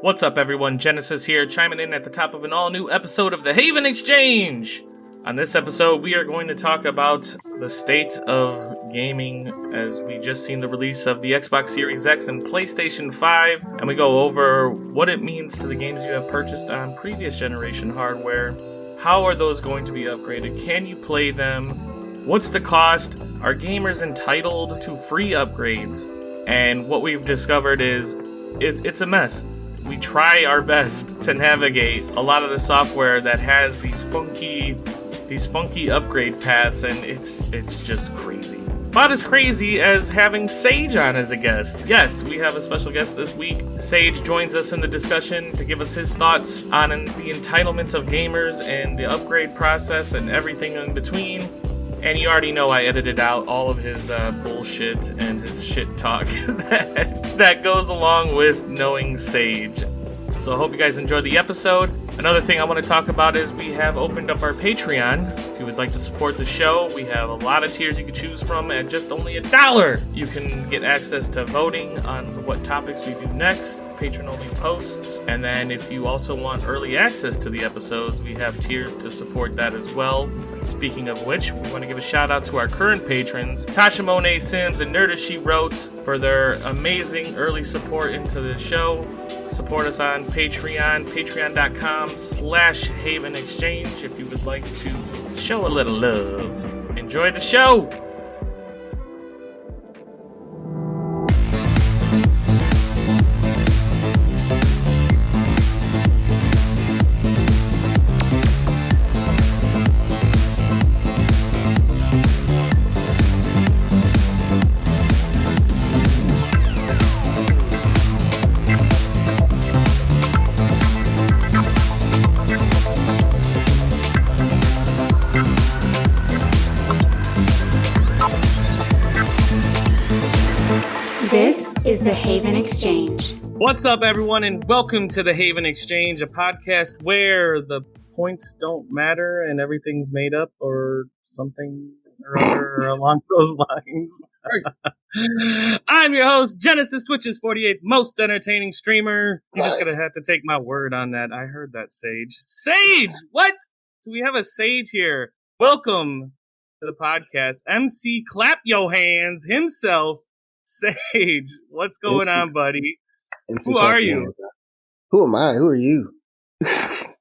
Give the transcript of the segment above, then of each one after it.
What's up, everyone? Genesis here, chiming in at the top of an all-new episode of the Haven Exchange! On this episode, we are going to talk about the state of gaming as we just seen the release of the Xbox Series X and PlayStation 5, and we go over what it means to the games you have purchased on previous generation hardware. How are those going to be upgraded? Can you play them? What's the cost? Are gamers entitled to free upgrades? And what we've discovered is it's a mess. We try our best to navigate a lot of the software that has these funky upgrade paths, and it's just crazy. About as crazy as having Sage on as a guest. Yes, we have a special guest this week. Sage joins us in the discussion to give us his thoughts on the entitlement of gamers and the upgrade process and everything in between. And you already know I edited out all of his bullshit and his shit talk that goes along with knowing Sage. So I hope you guys enjoyed the episode. Another thing I want to talk about is we have opened up our Patreon. If you would like to support the show, we have a lot of tiers you can choose from at just only $1. You can get access to voting on what topics we do next, patron-only posts, and then if you also want early access to the episodes, we have tiers to support that as well. Speaking of which, we want to give a shout out to our current patrons, Tashamonetsims and Nerdershewrote, for their amazing early support into the show. Support us on Patreon, patreon.com/Haven Exchange if you would like to show a little love. Enjoy the show! The Haven Exchange. What's up, everyone, and welcome to the Haven Exchange, a podcast where the points don't matter and everything's made up or something or other along those lines. I'm your host, Genesis, Twitch's 48th most entertaining streamer. You're just gonna have to take my word on that. I heard that, Sage. Sage! What? Do we have a Sage here? Welcome to the podcast. MC Clap Yo Hands himself. Sage, what's going on, buddy? Who are you? Who am I? Who are you? I'm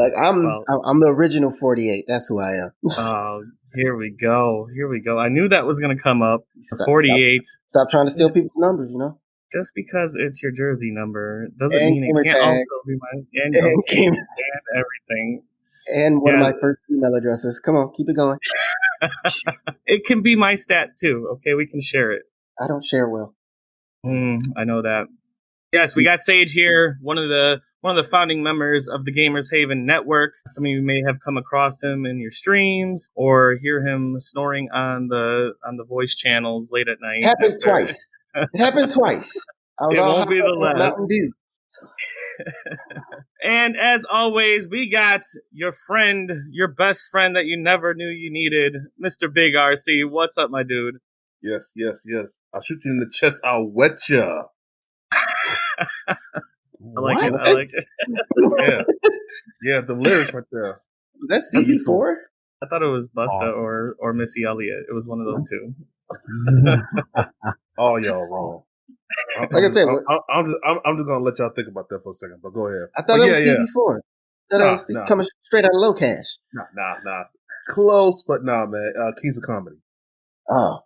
the original 48. That's who I am. Oh, here we go. I knew that was going to come up. 48. Stop trying to steal people's numbers, you know? Just because it's your jersey number doesn't mean it can't also be mine. And everything. And one of my first email addresses. Come on, keep it going. It can be my stat too. Okay, we can share it. I don't share well. I know that. Yes, we got Sage here, one of the founding members of the Gamers Haven Network. Some of you may have come across him in your streams or hear him snoring on the voice channels late at night. It happened twice. I was it won't be the last. Mountain Dew. And as always, we got your friend, your best friend that you never knew you needed, Mr. Big RC. What's up, my dude? Yes. I'll shoot you in the chest. I'll wet ya. I like it. Yeah, the lyrics right there. Was that CZ4? I thought it was Busta or Missy Elliott. It was one of those two. Oh, y'all wrong. Like I said, I'm just gonna let y'all think about that for a second. But go ahead. I thought it was CZ4. That was coming straight out of Low Cash. Nah. Close, but nah, man. Kings of Comedy. Oh.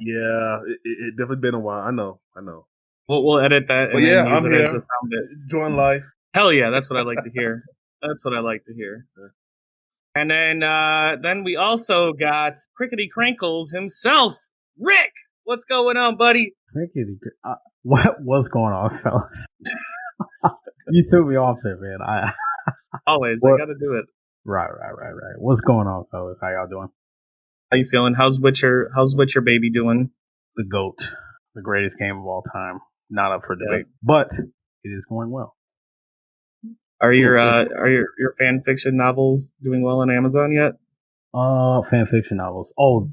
Yeah. It definitely been a while. I know. We'll edit that. Well, yeah, I'm here. Join life. Hell yeah, that's what I like to hear. And then we also got Crickety Crankles himself, Rick. What's going on, buddy? What's going on, fellas? You threw me off there, man. I gotta do it. Right. What's going on, fellas? How y'all doing? How you feeling? How's Witcher baby doing? The GOAT, the greatest game of all time. Not up for debate, but it is going well. Are your fan fiction novels doing well on Amazon yet? Fan fiction novels. Oh,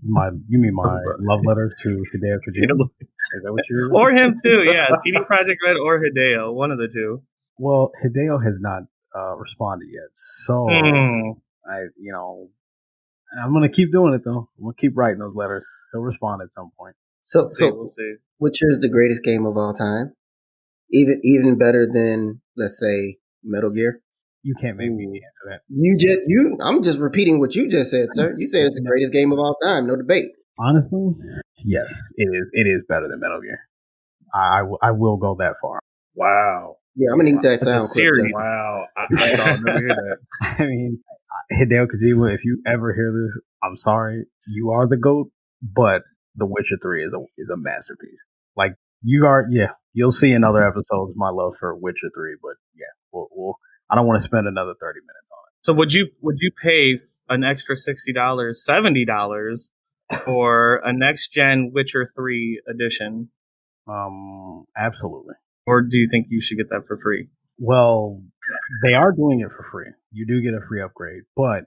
you mean my love letter to Hideo Kojima? Is that what you're? Or him too? Yeah, CD Projekt Red or Hideo, one of the two. Well, Hideo has not responded yet, so I'm gonna keep doing it though. I'm gonna keep writing those letters. He'll respond at some point. So we'll see. Witcher is the greatest game of all time. Even better than, let's say, Metal Gear. You can't make me answer that. I'm just repeating what you just said, sir. You said it's the greatest game of all time. No debate. Honestly, yes, it is. It is better than Metal Gear. I will go that far. Wow. Yeah, I'm gonna need that sound series. clip. Wow. I'll never hear that. I mean, Hideo Kojima, if you ever hear this, I'm sorry. You are the GOAT, but The Witcher 3 is a masterpiece. Like, you'll see in other episodes my love for Witcher 3, but yeah, we'll I don't want to spend another 30 minutes on it. So would you pay an extra $60, $70 for a next gen Witcher 3 edition? Absolutely. Or do you think you should get that for free? Well, they are doing it for free. You do get a free upgrade, but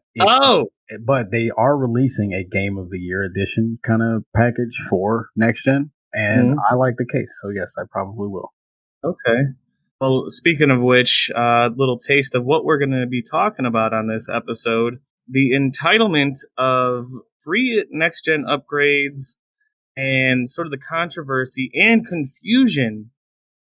they are releasing a Game of the Year edition kind of package for next gen, and I like the case, so yes, I probably will. Okay. Well, speaking of which, little taste of what we're going to be talking about on this episode: the entitlement of free next gen upgrades, and sort of the controversy and confusion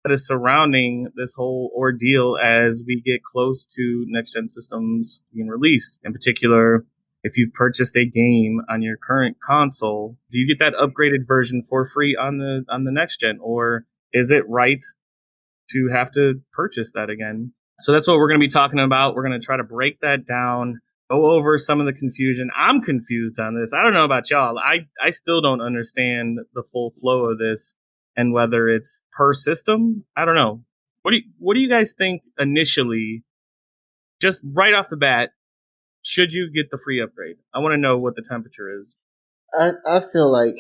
that is surrounding this whole ordeal as we get close to next-gen systems being released. In particular, if you've purchased a game on your current console, do you get that upgraded version for free on the next-gen, or is it right to have to purchase that again? So that's what we're going to be talking about. We're going to try to break that down, go over some of the confusion. I'm confused on this. I don't know about y'all. I still don't understand the full flow of this. And whether it's per system, I don't know. What do you guys think initially, just right off the bat, should you get the free upgrade? I want to know what the temperature is. I feel like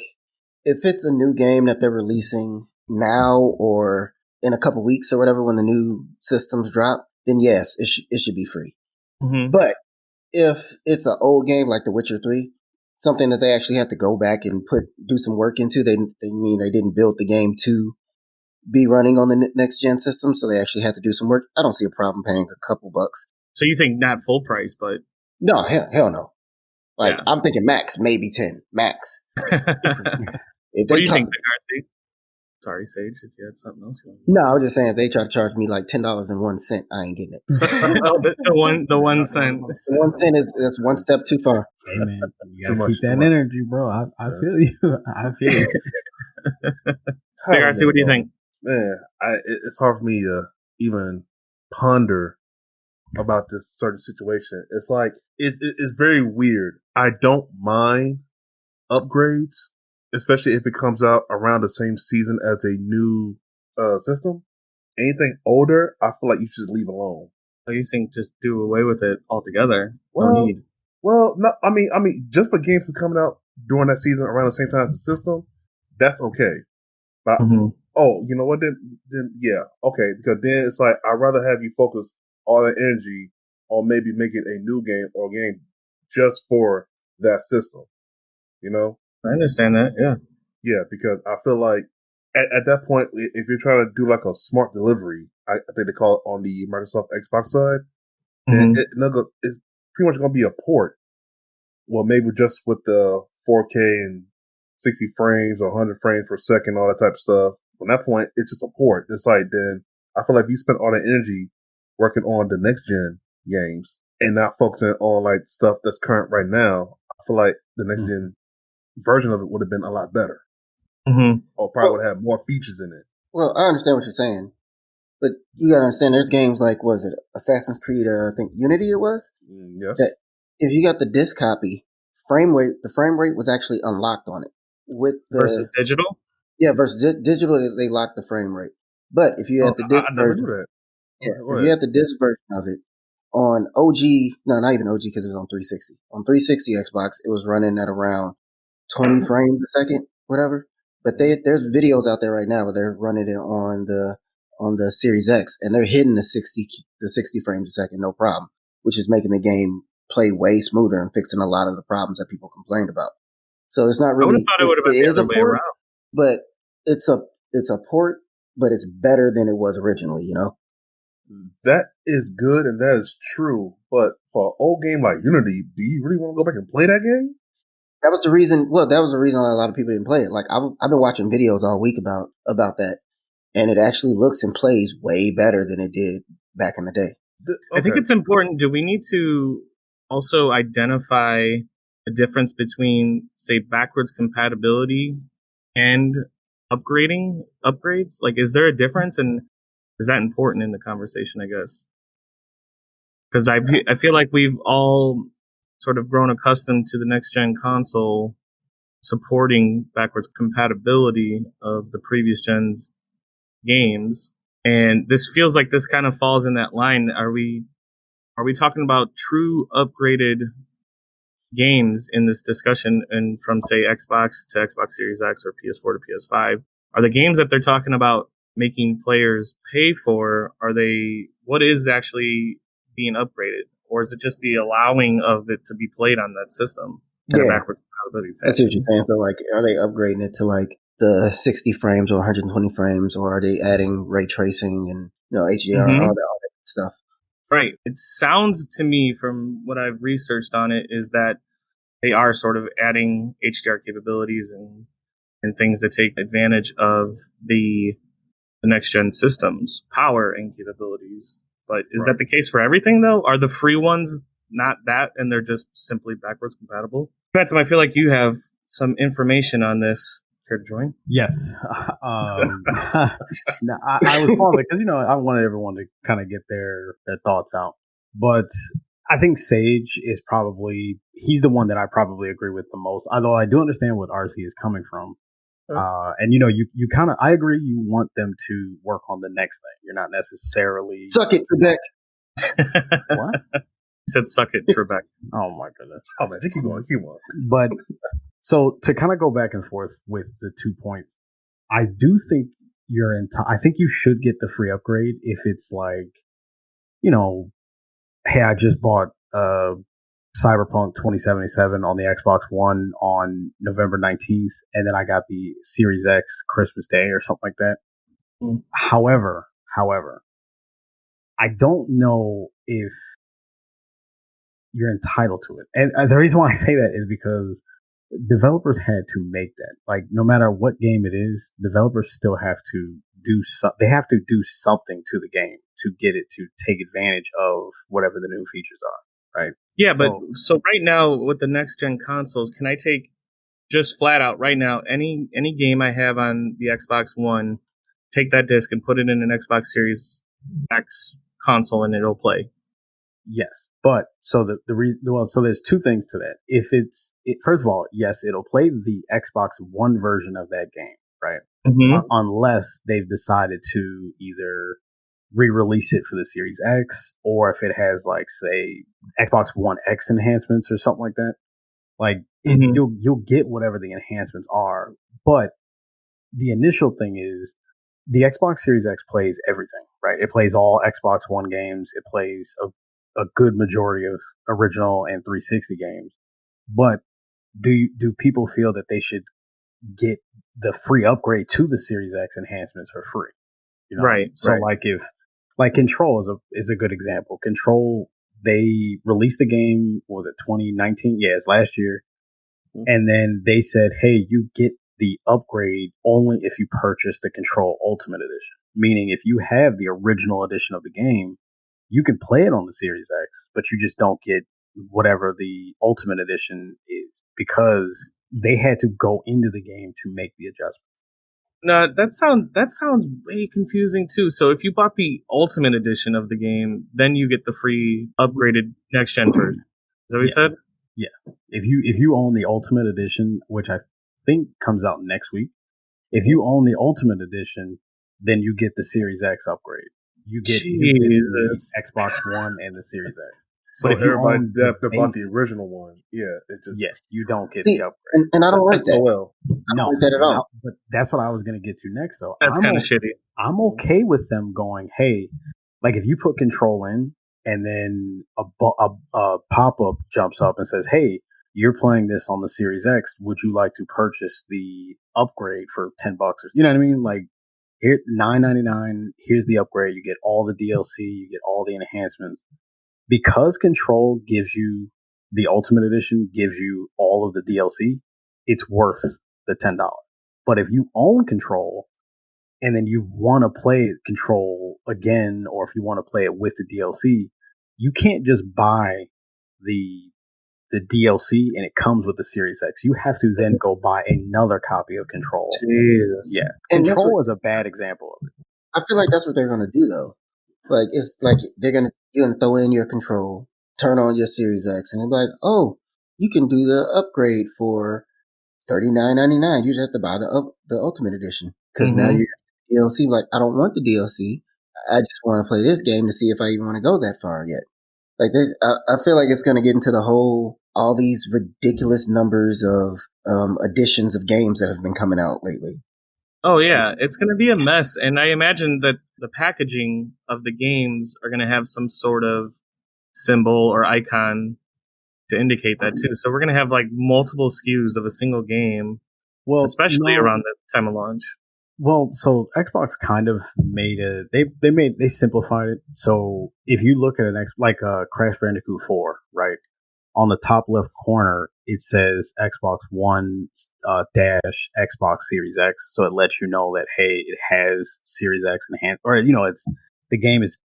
if it's a new game that they're releasing now or in a couple weeks or whatever when the new systems drop, then yes, it should be free. Mm-hmm. But if it's an old game like The Witcher 3, something that they actually have to go back and do some work into. They mean they didn't build the game to be running on the next gen system, so they actually had to do some work. I don't see a problem paying a couple bucks. So you think not full price, but no, hell no. Like I'm thinking max, maybe 10 max. What do you think, McCarthy? Sorry, Sage, if you had something else you wanted to say. No, I was just saying if they try to charge me like $10.01, I ain't getting it. the 1 cent. 1 cent that's one step too far. Hey man, you gotta keep that energy, bro. I feel you. I feel you. McCarthy, what do you think? Man, it's hard for me to even ponder about this certain situation. It's like it's very weird. I don't mind upgrades, especially if it comes out around the same season as a new system. Anything older, I feel like you should leave alone. So you think just do away with it altogether? Well, no, I mean, just for games coming out during that season around the same time as the system, that's okay. But you know what? Then yeah, okay, because then it's like I'd rather have you focus all that energy on maybe making a new game or game just for that system. You know? I understand that, yeah. Yeah, because I feel like at that point, if you're trying to do like a smart delivery, I think they call it on the Microsoft Xbox side, then it's pretty much going to be a port. Well, maybe just with the 4K and 60 frames or 100 frames per second, all that type of stuff. From that point, it's just a port. It's like, then I feel like you spend all the energy working on the next gen games and not focusing on like stuff that's current right now. I feel like the next gen version of it would have been a lot better. Or probably would have more features in it. Well, I understand what you're saying, but you gotta understand there's games like, was it Assassin's Creed, I think Unity it was? Yes. That if you got the disc copy, the frame rate was actually unlocked on it. With the versus digital? Yeah, versus digital, they locked the frame rate. But if you had the disc version, if you had the disc version of it on OG, no, not even OG because it was on 360. On 360 Xbox, it was running at around 20 frames a second, whatever. But there's videos out there right now where they're running it on the Series X, and they're hitting the 60 frames a second, no problem, which is making the game play way smoother and fixing a lot of the problems that people complained about. So it's not really. I would have thought it would have been the other way around. But it's a port, but it's better than it was originally. You know. That is good and that is true. But for an old game like Unity, do you really want to go back and play that game? That was the reason. Well, that was the reason why a lot of people didn't play it. Like I've been watching videos all week about that, and it actually looks and plays way better than it did back in the day. Okay. I think it's important. Do we need to also identify a difference between, say, backwards compatibility and upgrades? Like, is there a difference, and is that important in the conversation? I guess because I feel like we've all sort of grown accustomed to the next gen console supporting backwards compatibility of the previous gen's games, and this feels like this kind of falls in that line. Are we talking about true upgraded games in this discussion, and from say Xbox to Xbox Series X or PS4 to PS5? Are the games that they're talking about making players pay for, what is actually being upgraded? Or is it just the allowing of it to be played on that system in a backward compatibility fashion? That's what you're saying. So, like, are they upgrading it to like the 60 frames or 120 frames, or are they adding ray tracing and HDR and all that stuff? Right. It sounds to me, from what I've researched on it, is that they are sort of adding HDR capabilities and things to take advantage of the next gen system's power and capabilities. But is that the case for everything, though? Are the free ones not that, and they're just simply backwards compatible? Phantom, I feel like you have some information on this. Care to join? Yes. No, I was calling because I wanted everyone to kind of get their thoughts out. But I think Sage is he's the one that I probably agree with the most. Although I do understand what RC is coming from. And you kind of, I agree, you want them to work on the next thing. You're not necessarily suck it, Trebek. What? He said suck it, Trebek. Oh my goodness. Oh man, keep going. But so to kind of go back and forth with the 2 points, I do think I think you should get the free upgrade if it's like, hey, I just bought Cyberpunk 2077 on the Xbox One on November 19th, and then I got the Series X Christmas Day or something like that. Mm. However, I don't know if you're entitled to it. And the reason why I say that is because developers had to make that. Like, no matter what game it is, developers still have to do something to the game to get it to take advantage of whatever the new features are, right? Yeah, but so right now with the next gen consoles, can I take just flat out right now any game I have on the Xbox One, take that disc and put it in an Xbox Series X console and it'll play? Yes, but so so there's two things to that. First of all, yes, it'll play the Xbox One version of that game, right? Mm-hmm. Unless they've decided to either re-release it for the Series X, or if it has like, say, Xbox One X enhancements or something like that. Like, you'll get whatever the enhancements are, but the initial thing is the Xbox Series X plays everything, right? It plays all Xbox One games. It plays a good majority of original and 360 games. But do people feel that they should get the free upgrade to the Series X enhancements for free? Right. So right. like Control is a good example. Control, they released the game, what was it, 2019? Yeah, it's last year. Mm-hmm. And then they said, hey, you get the upgrade only if you purchase the Control Ultimate Edition. Meaning if you have the original edition of the game, you can play it on the Series X, but you just don't get whatever the Ultimate Edition is, because they had to go into the game to make the adjustments. No, that sounds way confusing too. So if you bought the Ultimate Edition of the game, then you get the free upgraded next gen version. Is that what you said? Yeah. If you own the Ultimate Edition, which I think comes out next week, if you own the Ultimate Edition, then you get the Series X upgrade. You get the Xbox One and the Series X. So if everybody that bought the original one, you don't get the upgrade. And I don't like that. I don't like that at all. But that's what I was going to get to next, though. That's kind of shitty. I'm okay with them going, hey, like if you put Control in and then a pop-up jumps up and says, hey, you're playing this on the Series X. Would you like to purchase the upgrade for $10? You know what I mean? Like, here, $9.99. Here's the upgrade. You get all the DLC. You get all the enhancements. Because Control gives you the Ultimate Edition, gives you all of the DLC. It's worth the $10. But if you own Control and then you want to play Control again, or if you want to play it with the DLC, you can't just buy the DLC and it comes with the Series X. You have to then go buy another copy of Control. Jesus. Yeah. And Control is a bad example of it. I feel like that's what they're going to do, though. Like, it's like you're going to throw in your Control, turn on your Series X, and they're like, oh, you can do the upgrade for $39.99. You just have to buy the Ultimate Edition. Because now you're DLC. Like, I don't want the DLC. I just want to play this game to see if I even want to go that far yet. Like, I feel like it's going to get into all these ridiculous numbers of editions of games that have been coming out lately. Oh, yeah. It's going to be a mess. And I imagine that the packaging of the games are going to have some sort of symbol or icon to indicate that, too. So we're going to have, like, multiple SKUs of a single game, especially around the time of launch. Well, so Xbox kind of made they simplified it. So if you look at Crash Bandicoot 4, right? On the top left corner, it says Xbox One dash Xbox Series X. So it lets you know that, hey, it has Series X enhanced, or, the game is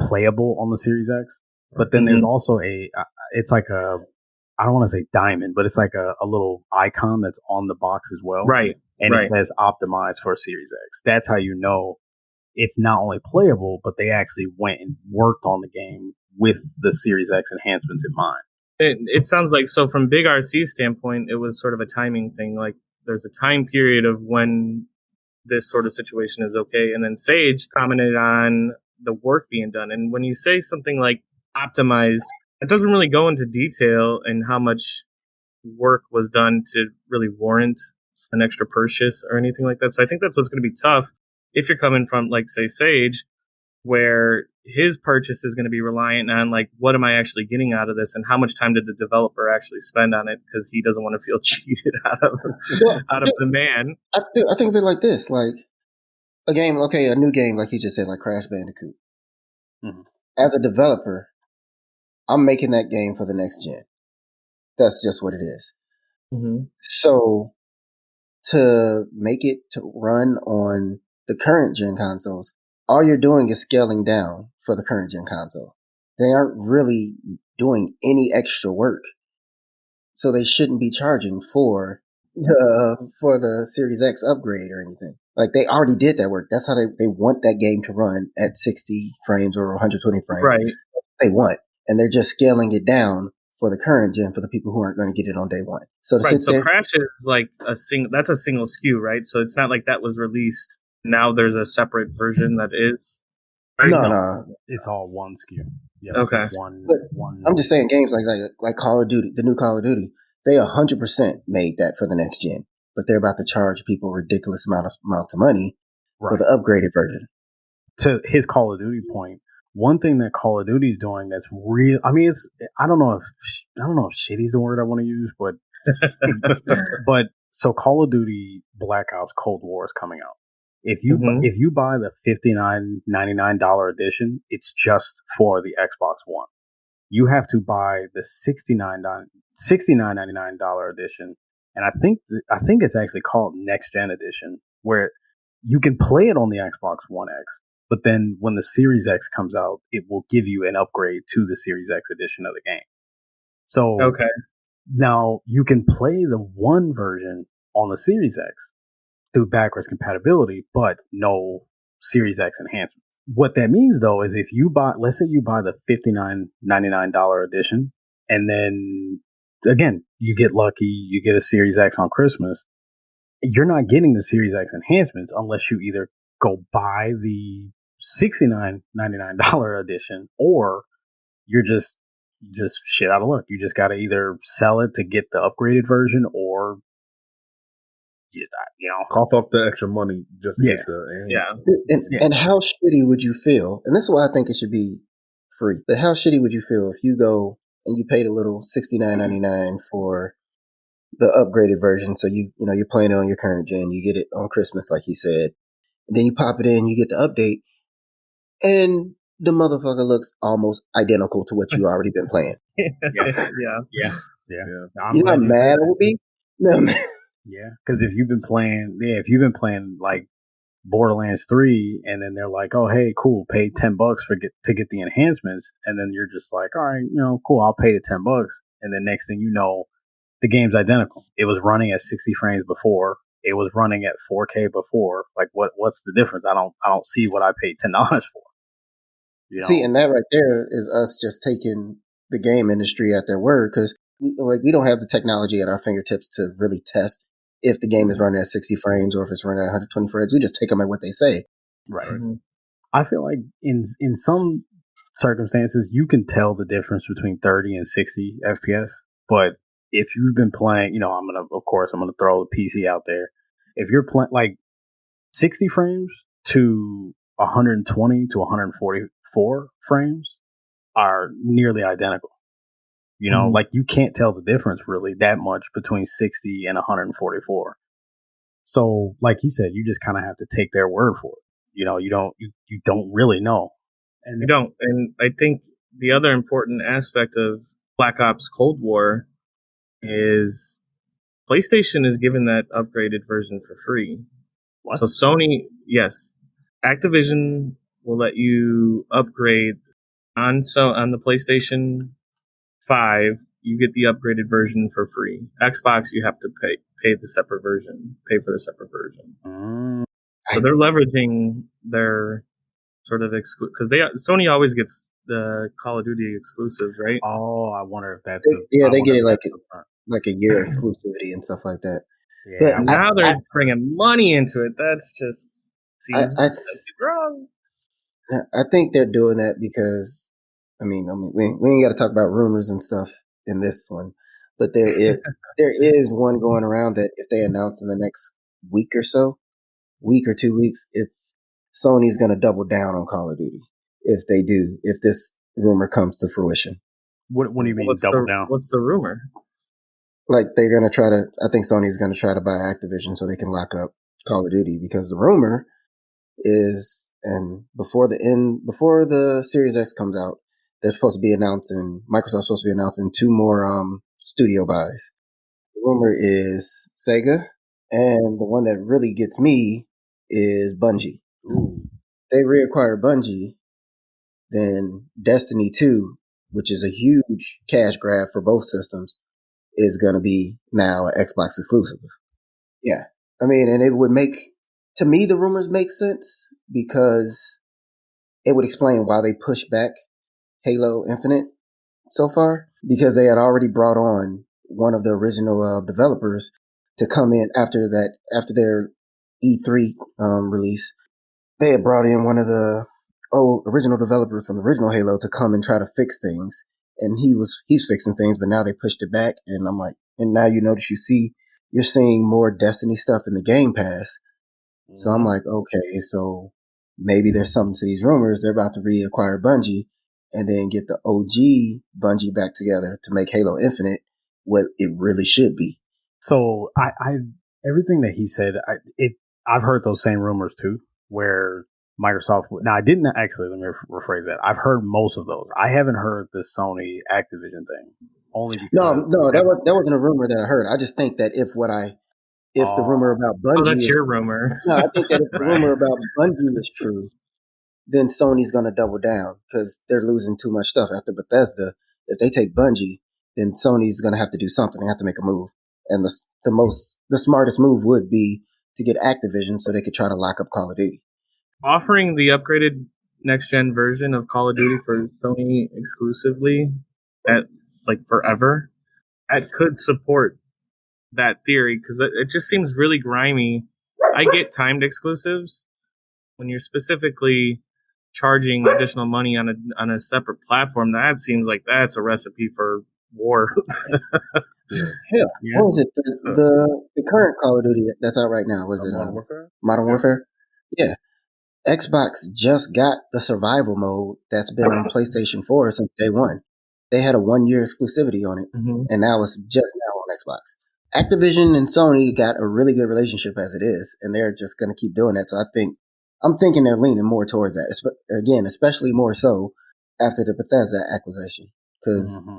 playable on the Series X. But then there's also it's like I don't want to say diamond, but it's like a little icon that's on the box as well. Right. And it says optimized for Series X. That's how you know it's not only playable, but they actually went and worked on the game with the Series X enhancements in mind. It sounds like, so from Big RC's standpoint, it was sort of a timing thing. Like, there's a time period of when this sort of situation is okay. And then Sage commented on the work being done. And when you say something like optimized, it doesn't really go into detail and how much work was done to really warrant an extra purchase or anything like that. So I think that's what's going to be tough if you're coming from, like, say, Sage, where his purchase is going to be reliant on, like, what am I actually getting out of this, and how much time did the developer actually spend on it, because he doesn't want to feel cheated out of the man. I think of it like this, like a new game, like you just said, like Crash Bandicoot. Mm-hmm. As a developer, I'm making that game for the next gen. That's just what it is. Mm-hmm. So to make it to run on the current gen consoles, all you're doing is scaling down for the current gen console. They aren't really doing any extra work. So they shouldn't be charging for the Series X upgrade or anything. Like, they already did that work. That's how they want that game to run at 60 frames or 120 frames. Right. They want. And they're just scaling it down for the current gen for the people who aren't going to get it on day one. So Crash is like that's a single SKU, right? So it's not like that was released. Now there's a separate version that is. Right? No. It's all one SKU. Yeah, okay. One. I'm just saying, games like Call of Duty, the new Call of Duty, they 100% made that for the next gen, but they're about to charge people ridiculous amounts of money for the upgraded version. To his Call of Duty point, one thing that Call of Duty is doing that's real. I mean, I don't know if shitty's the word I want to use, but so Call of Duty Black Ops Cold War is coming out. If you buy the $59.99 edition, it's just for the Xbox One. You have to buy the $69.99 edition, and I think it's actually called Next Gen Edition, where you can play it on the Xbox One X. But then when the Series X comes out, it will give you an upgrade to the Series X edition of the game. So now you can play the one version on the Series X through backwards compatibility, but no Series X enhancements. What that means, though, is if you let's say you buy the $59.99 edition, and then, again, you get lucky, you get a Series X on Christmas, you're not getting the Series X enhancements unless you either go buy the $69.99 edition, or you're just shit out of luck. You just got to either sell it to get the upgraded version, or cough up the extra money just to get the And how shitty would you feel? And this is why I think it should be free. But how shitty would you feel if you go and you paid a little $69.99 for the upgraded version? So you're playing it on your current gen. You get it on Christmas, like he said. And then you pop it in, you get the update, and the motherfucker looks almost identical to what you already been playing. Yeah. You know how mad I would be? No, man. Yeah, because if you've been playing like Borderlands 3, and then they're like, oh, hey, cool, pay $10 to get the enhancements, and then you're just like, all right, cool, I'll pay the $10, and then next thing you know, the game's identical. It was running at 60 frames before. It was running at 4K before. Like, what's the difference? I don't see what I paid $10 for. See, and that right there is us just taking the game industry at their word, because we don't have the technology at our fingertips to really test if the game is running at 60 frames or if it's running at 120 frames. We just take them at what they say. Right. Mm-hmm. I feel like in some circumstances you can tell the difference between 30 and 60 FPS, but if you've been playing, I'm gonna throw the PC out there. If you're playing like 60 frames to 120 to 144 frames are nearly identical. Like you can't tell the difference really that much between 60 and 144. So, like he said, you just kind of have to take their word for it. You don't really know. And you don't. And I think the other important aspect of Black Ops Cold War is PlayStation is given that upgraded version for free. What? So Sony, yes, Activision will let you upgrade on the PlayStation 5. You get the upgraded version for free. Xbox, you have to pay the separate version. Pay for the separate version. So they're leveraging their sort of because Sony always gets the Call of Duty exclusives, right? Oh, I wonder if that's they get it like a year exclusivity and stuff like that. Yeah, but now they're bringing money into it. That's just seems wrong. I think they're doing that because we ain't got to talk about rumors and stuff in this one, but there is one going around that if they announce in the next week or 2 weeks, it's Sony's going to double down on Call of Duty. If this rumor comes to fruition. What do you mean double down? What's the rumor? Like they're going to try to, I think Sony's going to try to buy Activision so they can lock up Call of Duty, because the rumor is, and before the Series X comes out, Microsoft's supposed to be announcing 2 more studio buys. The rumor is Sega, and the one that really gets me is Bungie. Ooh. They reacquire Bungie, then Destiny 2, which is a huge cash grab for both systems, is going to be now an Xbox exclusive. Yeah. And it would to me, the rumors make sense because it would explain why they pushed back Halo Infinite so far, because they had already brought on one of the original developers to come in after their E3 release. They had brought in one of the original developers from the original Halo to come and try to fix things, and he's fixing things, but now they pushed it back, and I'm like, and now you're seeing more Destiny stuff in the Game Pass. Mm-hmm. So I'm like, okay, so maybe there's something to these rumors. They're about to reacquire Bungie and then get the OG Bungie back together to make Halo Infinite what it really should be. So I everything that he said, I've heard those same rumors too, where Microsoft. Now I didn't actually. Let me rephrase that. I've heard most of those. I haven't heard the Sony Activision thing. Only because that wasn't a rumor that I heard. I just think that if the rumor about Bungie, that's your rumor. No, I think that if the rumor about Bungie is true, then Sony's going to double down because they're losing too much stuff after Bethesda. If they take Bungie, then Sony's going to have to do something. They have to make a move, and the smartest move would be to get Activision so they could try to lock up Call of Duty. Offering the upgraded next-gen version of Call of Duty for Sony exclusively at forever, that could support that theory, because it just seems really grimy. I get timed exclusives when you're specifically charging additional money on a separate platform. That seems like that's a recipe for war. Yeah. What was it? The current Call of Duty that's out right now, was it Modern Warfare? Modern Warfare? Yeah. Xbox just got the survival mode that's been on PlayStation 4 since day one. They had a 1-year exclusivity on it, and now it's just now on Xbox. Activision and Sony got a really good relationship as it is, and they're just going to keep doing that. So I'm thinking they're leaning more towards that. Again, especially more so after the Bethesda acquisition, because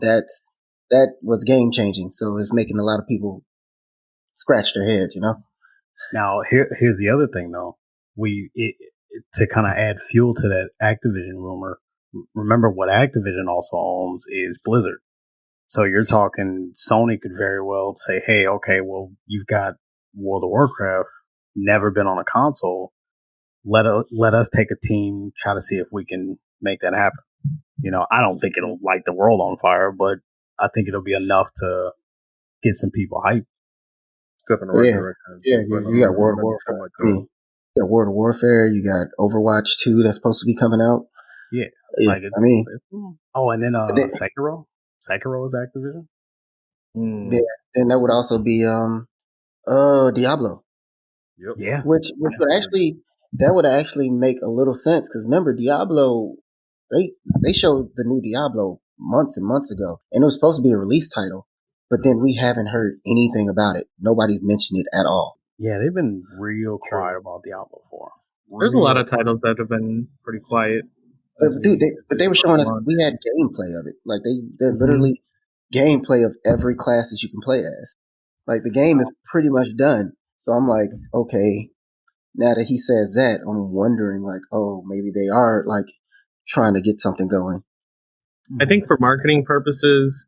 that was game changing. So it's making a lot of people scratch their heads, you know. Now here's the other thing though. To kind of add fuel to that Activision rumor. Remember what Activision also owns is Blizzard. So you're talking Sony could very well say, hey, okay, well, you've got World of Warcraft, never been on a console. Let us take a team, try to see if we can make that happen. You know, I don't think it'll light the world on fire, but I think it'll be enough to get some people hyped. Step in the right direction. Yeah, you got World of Warfare. You got World of Warfare. You got Overwatch 2 that's supposed to be coming out. Yeah. And then Sekiro. Sekiro is Activision. Yeah, and that would also be Diablo. Yep. Yeah. Which would actually make a little sense, because remember Diablo, they showed the new Diablo months and months ago, and it was supposed to be a release title, but then we haven't heard anything about it. Nobody's mentioned it at all. Yeah, they've been real quiet about Diablo 4. There's a lot of titles that have been pretty quiet. But dude, they were showing us, we had gameplay of it. Like they're literally gameplay of every class that you can play as. Like the game is pretty much done. So I'm like, okay, now that he says that, I'm wondering like, oh, maybe they are like trying to get something going. I think for marketing purposes,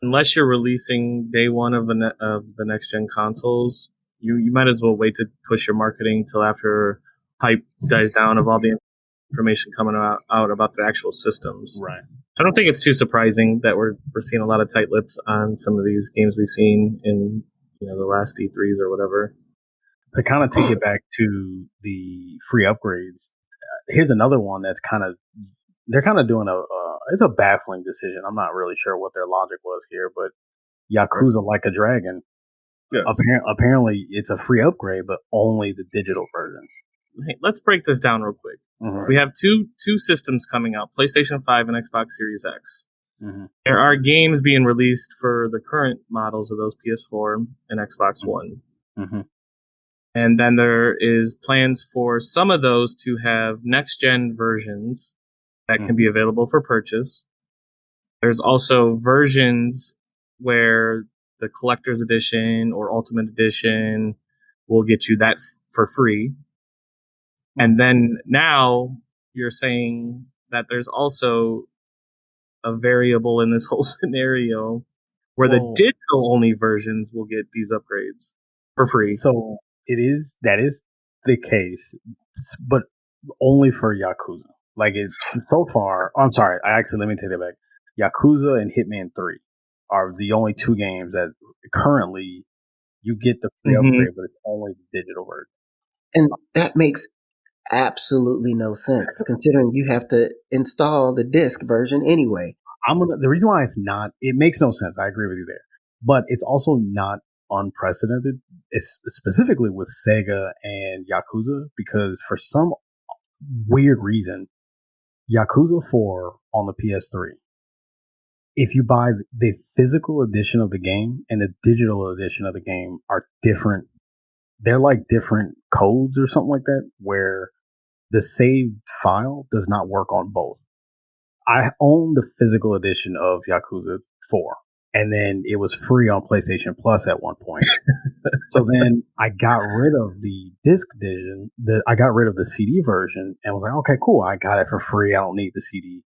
unless you're releasing day one of the next gen consoles, you might as well wait to push your marketing till after hype dies down of all the information coming out about the actual systems. Right. So I don't think it's too surprising that we're seeing a lot of tight lips on some of these games we've seen in the last E3s or whatever. To kind of take it back to the free upgrades, here's another one that's they're kind of doing it's a baffling decision. I'm not really sure what their logic was here, but Yakuza Like a Dragon. Yes. Apparently it's a free upgrade, but only the digital version. Hey, let's break this down real quick. We have two systems coming out, PlayStation 5 and Xbox Series X. There are games being released for the current models of those PS4 and Xbox One. And then there is plans for some of those to have next-gen versions that can be available for purchase. There's also versions where the Collector's Edition or Ultimate Edition will get you that for free. And then now you're saying that there's also a variable in this whole scenario where the digital-only versions will get these upgrades for free. So that is the case, but only for Yakuza. Like it's so far. I'm sorry. Let me take that back. Yakuza and Hitman 3 are the only two games that currently you get the free upgrade, but it's only the digital version. And that makes absolutely no sense, considering you have to install the disc version anyway. The reason why it makes no sense. I agree with you there, but it's also not unprecedented. It's specifically with Sega and Yakuza, because for some weird reason, Yakuza 4 on the PS3, if you buy the physical edition of the game and the digital edition of the game are different. They're like different codes or something like that, where the saved file does not work on both. I own the physical edition of Yakuza 4, and then it was free on PlayStation Plus at one point. So then I got rid of the disc edition. I got rid of the CD version and was like, okay, cool. I got it for free. I don't need the CD.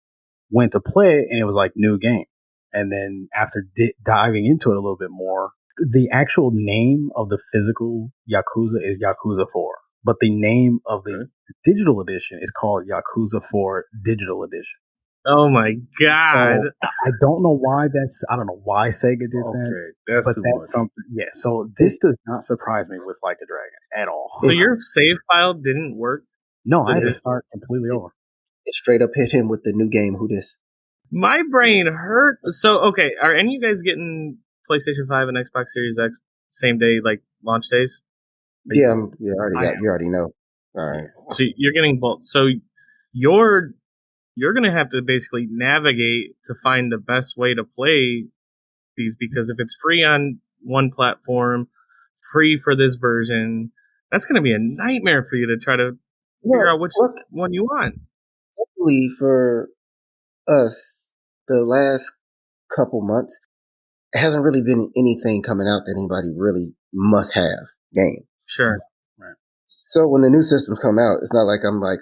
Went to play it, and it was like new game. And then after diving into it a little bit more, the actual name of the physical Yakuza is Yakuza 4, but the name of the digital edition is called Yakuza 4 Digital Edition. Oh my god! So I don't know why I don't know why Sega did that. But that's something. Yeah. So this does not surprise me with Like a Dragon at all. So your save file didn't work? No, I had to start completely over. It straight up hit him with the new game. Who dis? My brain hurt. So okay, are any of you guys getting PlayStation 5 and Xbox Series X same day, like launch days? Yeah, you already know. All right. So you're getting both. So you're going to have to basically navigate to find the best way to play these, because if it's free on one platform, free for this version, that's going to be a nightmare for you to try to figure out which one you want. Hopefully for us, the last couple months, it hasn't really been anything coming out that anybody really must have game. Sure. Right. So when the new systems come out, it's not like I'm like,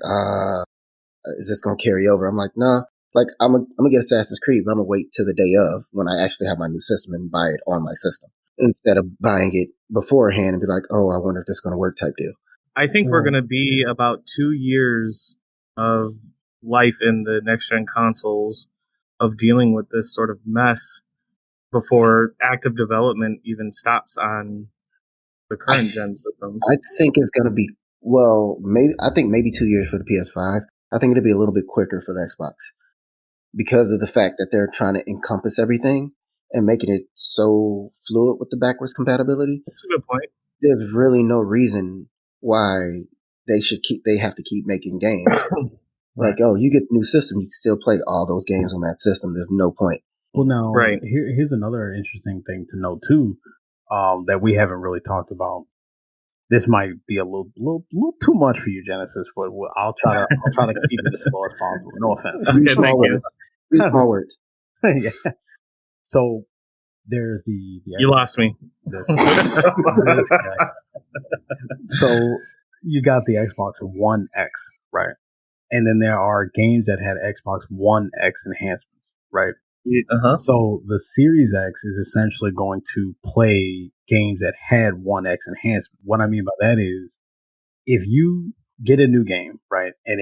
is this going to carry over? I'm like, nah. Like, I'm gonna get Assassin's Creed, but I'm gonna wait till the day of when I actually have my new system and buy it on my system instead of buying it beforehand and be like, oh, I wonder if this is going to work type deal. I think we're going to be about 2 years of life in the next-gen consoles of dealing with this sort of mess before active development even stops on the current-gen systems. I think it's going to be, maybe 2 years for the PS5. I think it'll be a little bit quicker for the Xbox because of the fact that they're trying to encompass everything and making it so fluid with the backwards compatibility. That's a good point. There's really no reason why they have to keep making games. Like, oh, you get the new system, you can still play all those games on that system. There's no point. Well, now, here's another interesting thing to know too, that we haven't really talked about. This might be a little too much for you, Genesis, but I'll try to keep it as slow as possible. No offense. Okay, thank you. Small words. Yeah. So there's the you lost me. So you got the Xbox One X, right? And then there are games that had Xbox One X enhancements, right? Uh-huh. So the Series X is essentially going to play games that had One X enhancement. What I mean by that is, if you get a new game, right, and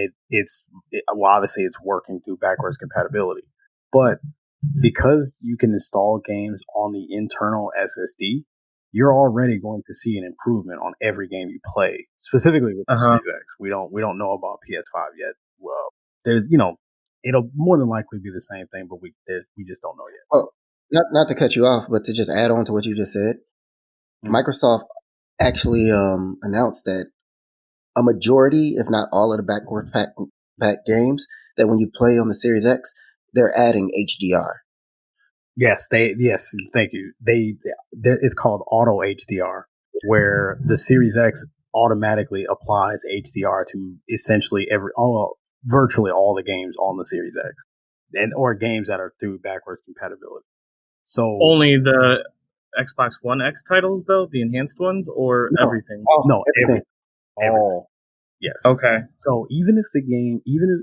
obviously it's working through backwards compatibility, but because you can install games on the internal SSD, you're already going to see an improvement on every game you play. Specifically with the Series X, we don't know about PS5 yet. Well, there's it'll more than likely be the same thing, but we just don't know yet. Oh, not to cut you off, but to just add on to what you just said, Microsoft actually announced that a majority, if not all, of the backwards pack games that when you play on the Series X, they're adding HDR. Yes, thank you. It's called Auto HDR, where the Series X automatically applies HDR to essentially virtually all the games on the Series X, or games that are through backwards compatibility. So only the Xbox One X titles, though, the enhanced ones, or everything? No, everything. All. Yes. Okay. So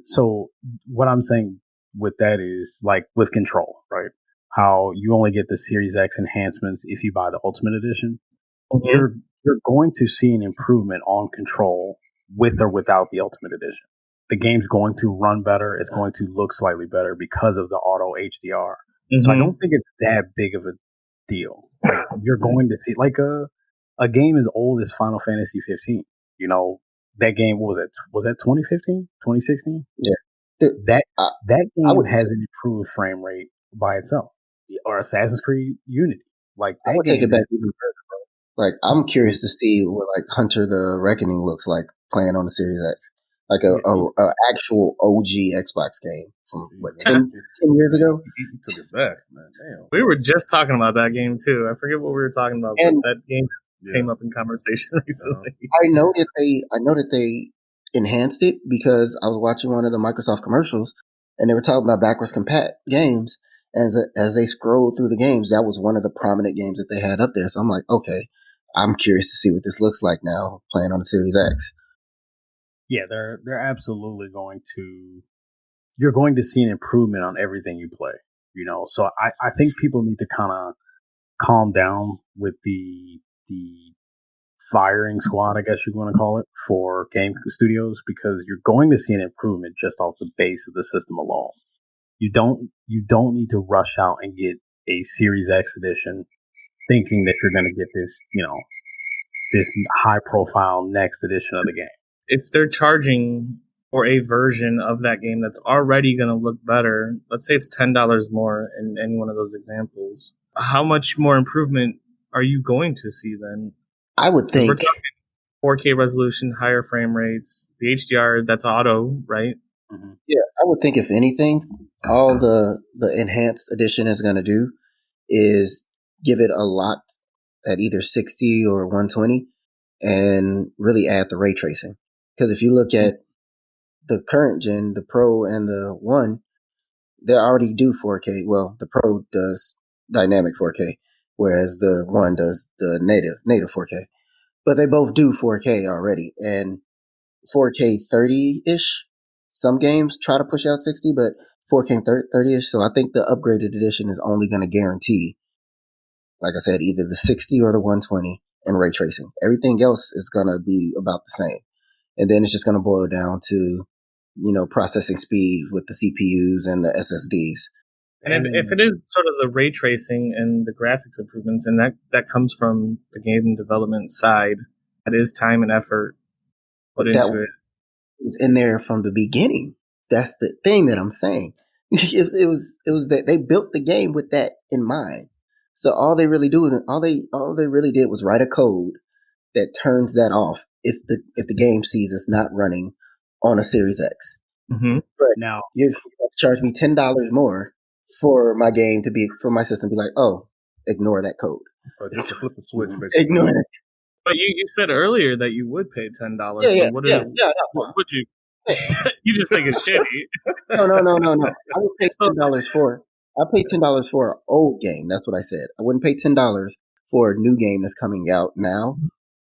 so what I'm saying with that is, like with Control, right? How you only get the Series X enhancements if you buy the Ultimate Edition. Mm-hmm. You're going to see an improvement on Control with or without the Ultimate Edition. The game's going to run better. It's going to look slightly better because of the Auto HDR. Mm-hmm. So I don't think it's that big of a deal. Like, you're going to see, like, a game as old as Final Fantasy 15. That game, what was it? Was that 2015? 2016? Yeah. That game has an improved frame rate by itself. Or Assassin's Creed Unity. Like, I would take it back even further, bro. Like, I'm curious to see what, like, Hunter the Reckoning looks like playing on the Series X. Like a actual OG Xbox game from 10 years ago. He took it back, man. Damn. We were just talking about that game too. I forget what we were talking about, but that game came up in conversation recently. I know that they enhanced it because I was watching one of the Microsoft commercials and they were talking about backwards compat games. As they scrolled through the games, that was one of the prominent games that they had up there. So I'm like, okay, I'm curious to see what this looks like now playing on the Series X. Yeah, they're absolutely going to. You're going to see an improvement on everything you play. So I think people need to kind of calm down with the firing squad, I guess you want to call it, for game studios, because you're going to see an improvement just off the base of the system alone. You don't need to rush out and get a Series X edition thinking that you're going to get this, this high profile next edition of the game. If they're charging for a version of that game that's already going to look better, let's say it's $10 more in any one of those examples, how much more improvement are you going to see then? I would think 4K resolution, higher frame rates. The HDR, that's auto, right? Mm-hmm. Yeah, I would think if anything, all the enhanced edition is going to do is give it a lot at either 60 or 120 and really add the ray tracing. Because if you look at the current gen, the Pro and the One, they already do 4K. Well, the Pro does dynamic 4K, whereas the One does the native 4K. But they both do 4K already, and 4K 30-ish. Some games try to push out 60, but 4K 30-ish. So I think the upgraded edition is only going to guarantee, like I said, either the 60 or the 120 and ray tracing. Everything else is going to be about the same. And then it's just going to boil down to, processing speed with the CPUs and the SSDs. And if it is sort of the ray tracing and the graphics improvements, and that comes from the game development side, that is time and effort put into it. It was in there from the beginning. That's the thing that I'm saying. It was that they built the game with that in mind. So all they really did was write a code that turns that off if the game sees it's not running on a Series X. Mm-hmm. But now you charge me $10 more for my game for my system to be like, oh, ignore that code. Or just to flip the switch, basically. Ignore it. But you said earlier that you would pay $10. Yeah, what would you? You just think it's shitty. No. I would pay $10 for. I pay $10 for an old game. That's what I said. I wouldn't pay $10 for a new game that's coming out now,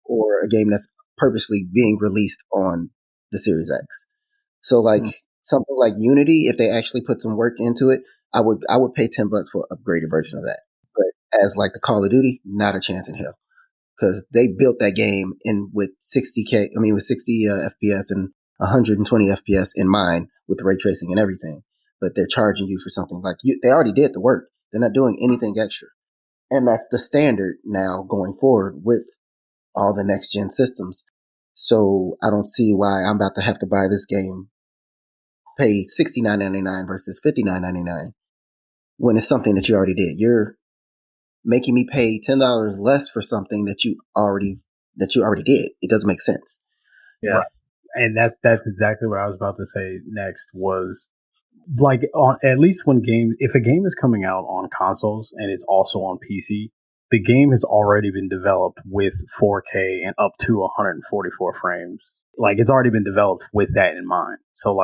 or a game that's purposely being released on the Series X. So something like Unity, if they actually put some work into it, I would pay $10 for an upgraded version of that. But as like the Call of Duty, not a chance in hell, because they built that game with 60 FPS and 120 FPS in mind with the ray tracing and everything. But they're charging you for something they already did the work. They're not doing anything extra. And that's the standard now going forward with all the next gen systems. So I don't see why I'm about to have to buy this game, pay $69.99 versus $59.99 when it's something that you already did. You're making me pay $10 less for something that you already did. It doesn't make sense. Yeah. Right. And that's exactly what I was about to say next was, at least if a game is coming out on consoles and it's also on PC, the game has already been developed with 4K and up to 144 frames. It's already been developed with that in mind. So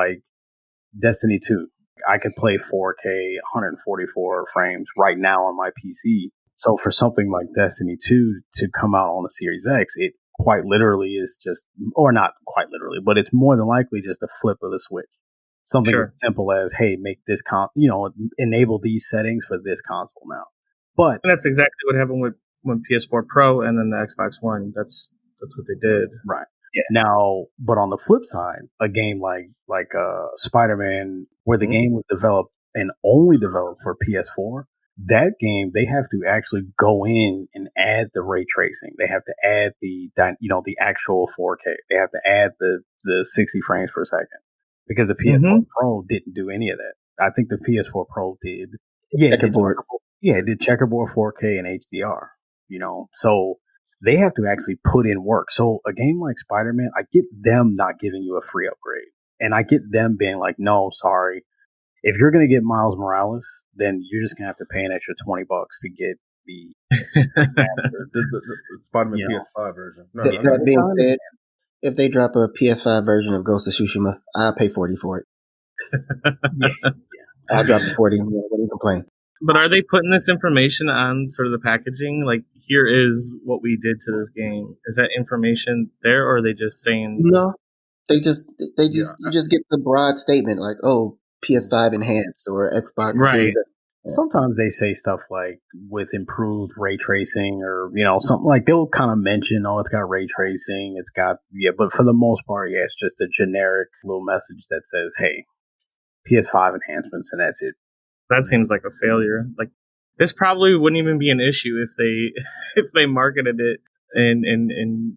Destiny 2, I could play 4K 144 frames right now on my PC. So for something like Destiny 2 to come out on the Series X, it quite literally is just, or not quite literally, but it's more than likely just a flip of the switch. Something as simple as, hey, make this enable these settings for this console now. And that's exactly what happened with PS4 Pro and then the Xbox One. That's what they did. Right. Yeah. Now, but on the flip side, a game like Spider-Man, where the game was developed and only developed for PS4, that game, they have to actually go in and add the ray tracing. They have to add the actual 4K. They have to add the 60 frames per second, because the PS4 Pro didn't do any of that. I think the PS4 Pro did. Yeah, it did checkerboard 4K and HDR. So they have to actually put in work. So a game like Spider-Man, I get them not giving you a free upgrade, and I get them being like, no, sorry. If you're going to get Miles Morales, then you're just going to have to pay an extra $20 to get the Spider-Man PS5 version. That being said, if they drop a PS5 version of Ghost of Tsushima, I'll pay $40 for it. I'll drop the $40. What do you complain? But are they putting this information on sort of the packaging? Here is what we did to this game. Is that information there, or are they just saying? No, you just get the broad statement PS5 enhanced or Xbox. Right. Sometimes they say stuff with improved ray tracing, or something they'll kind of mention, it's got ray tracing, it's got but for the most part, it's just a generic little message that says, hey, PS5 enhancements, and that's it. That seems like a failure. This probably wouldn't even be an issue if they marketed it and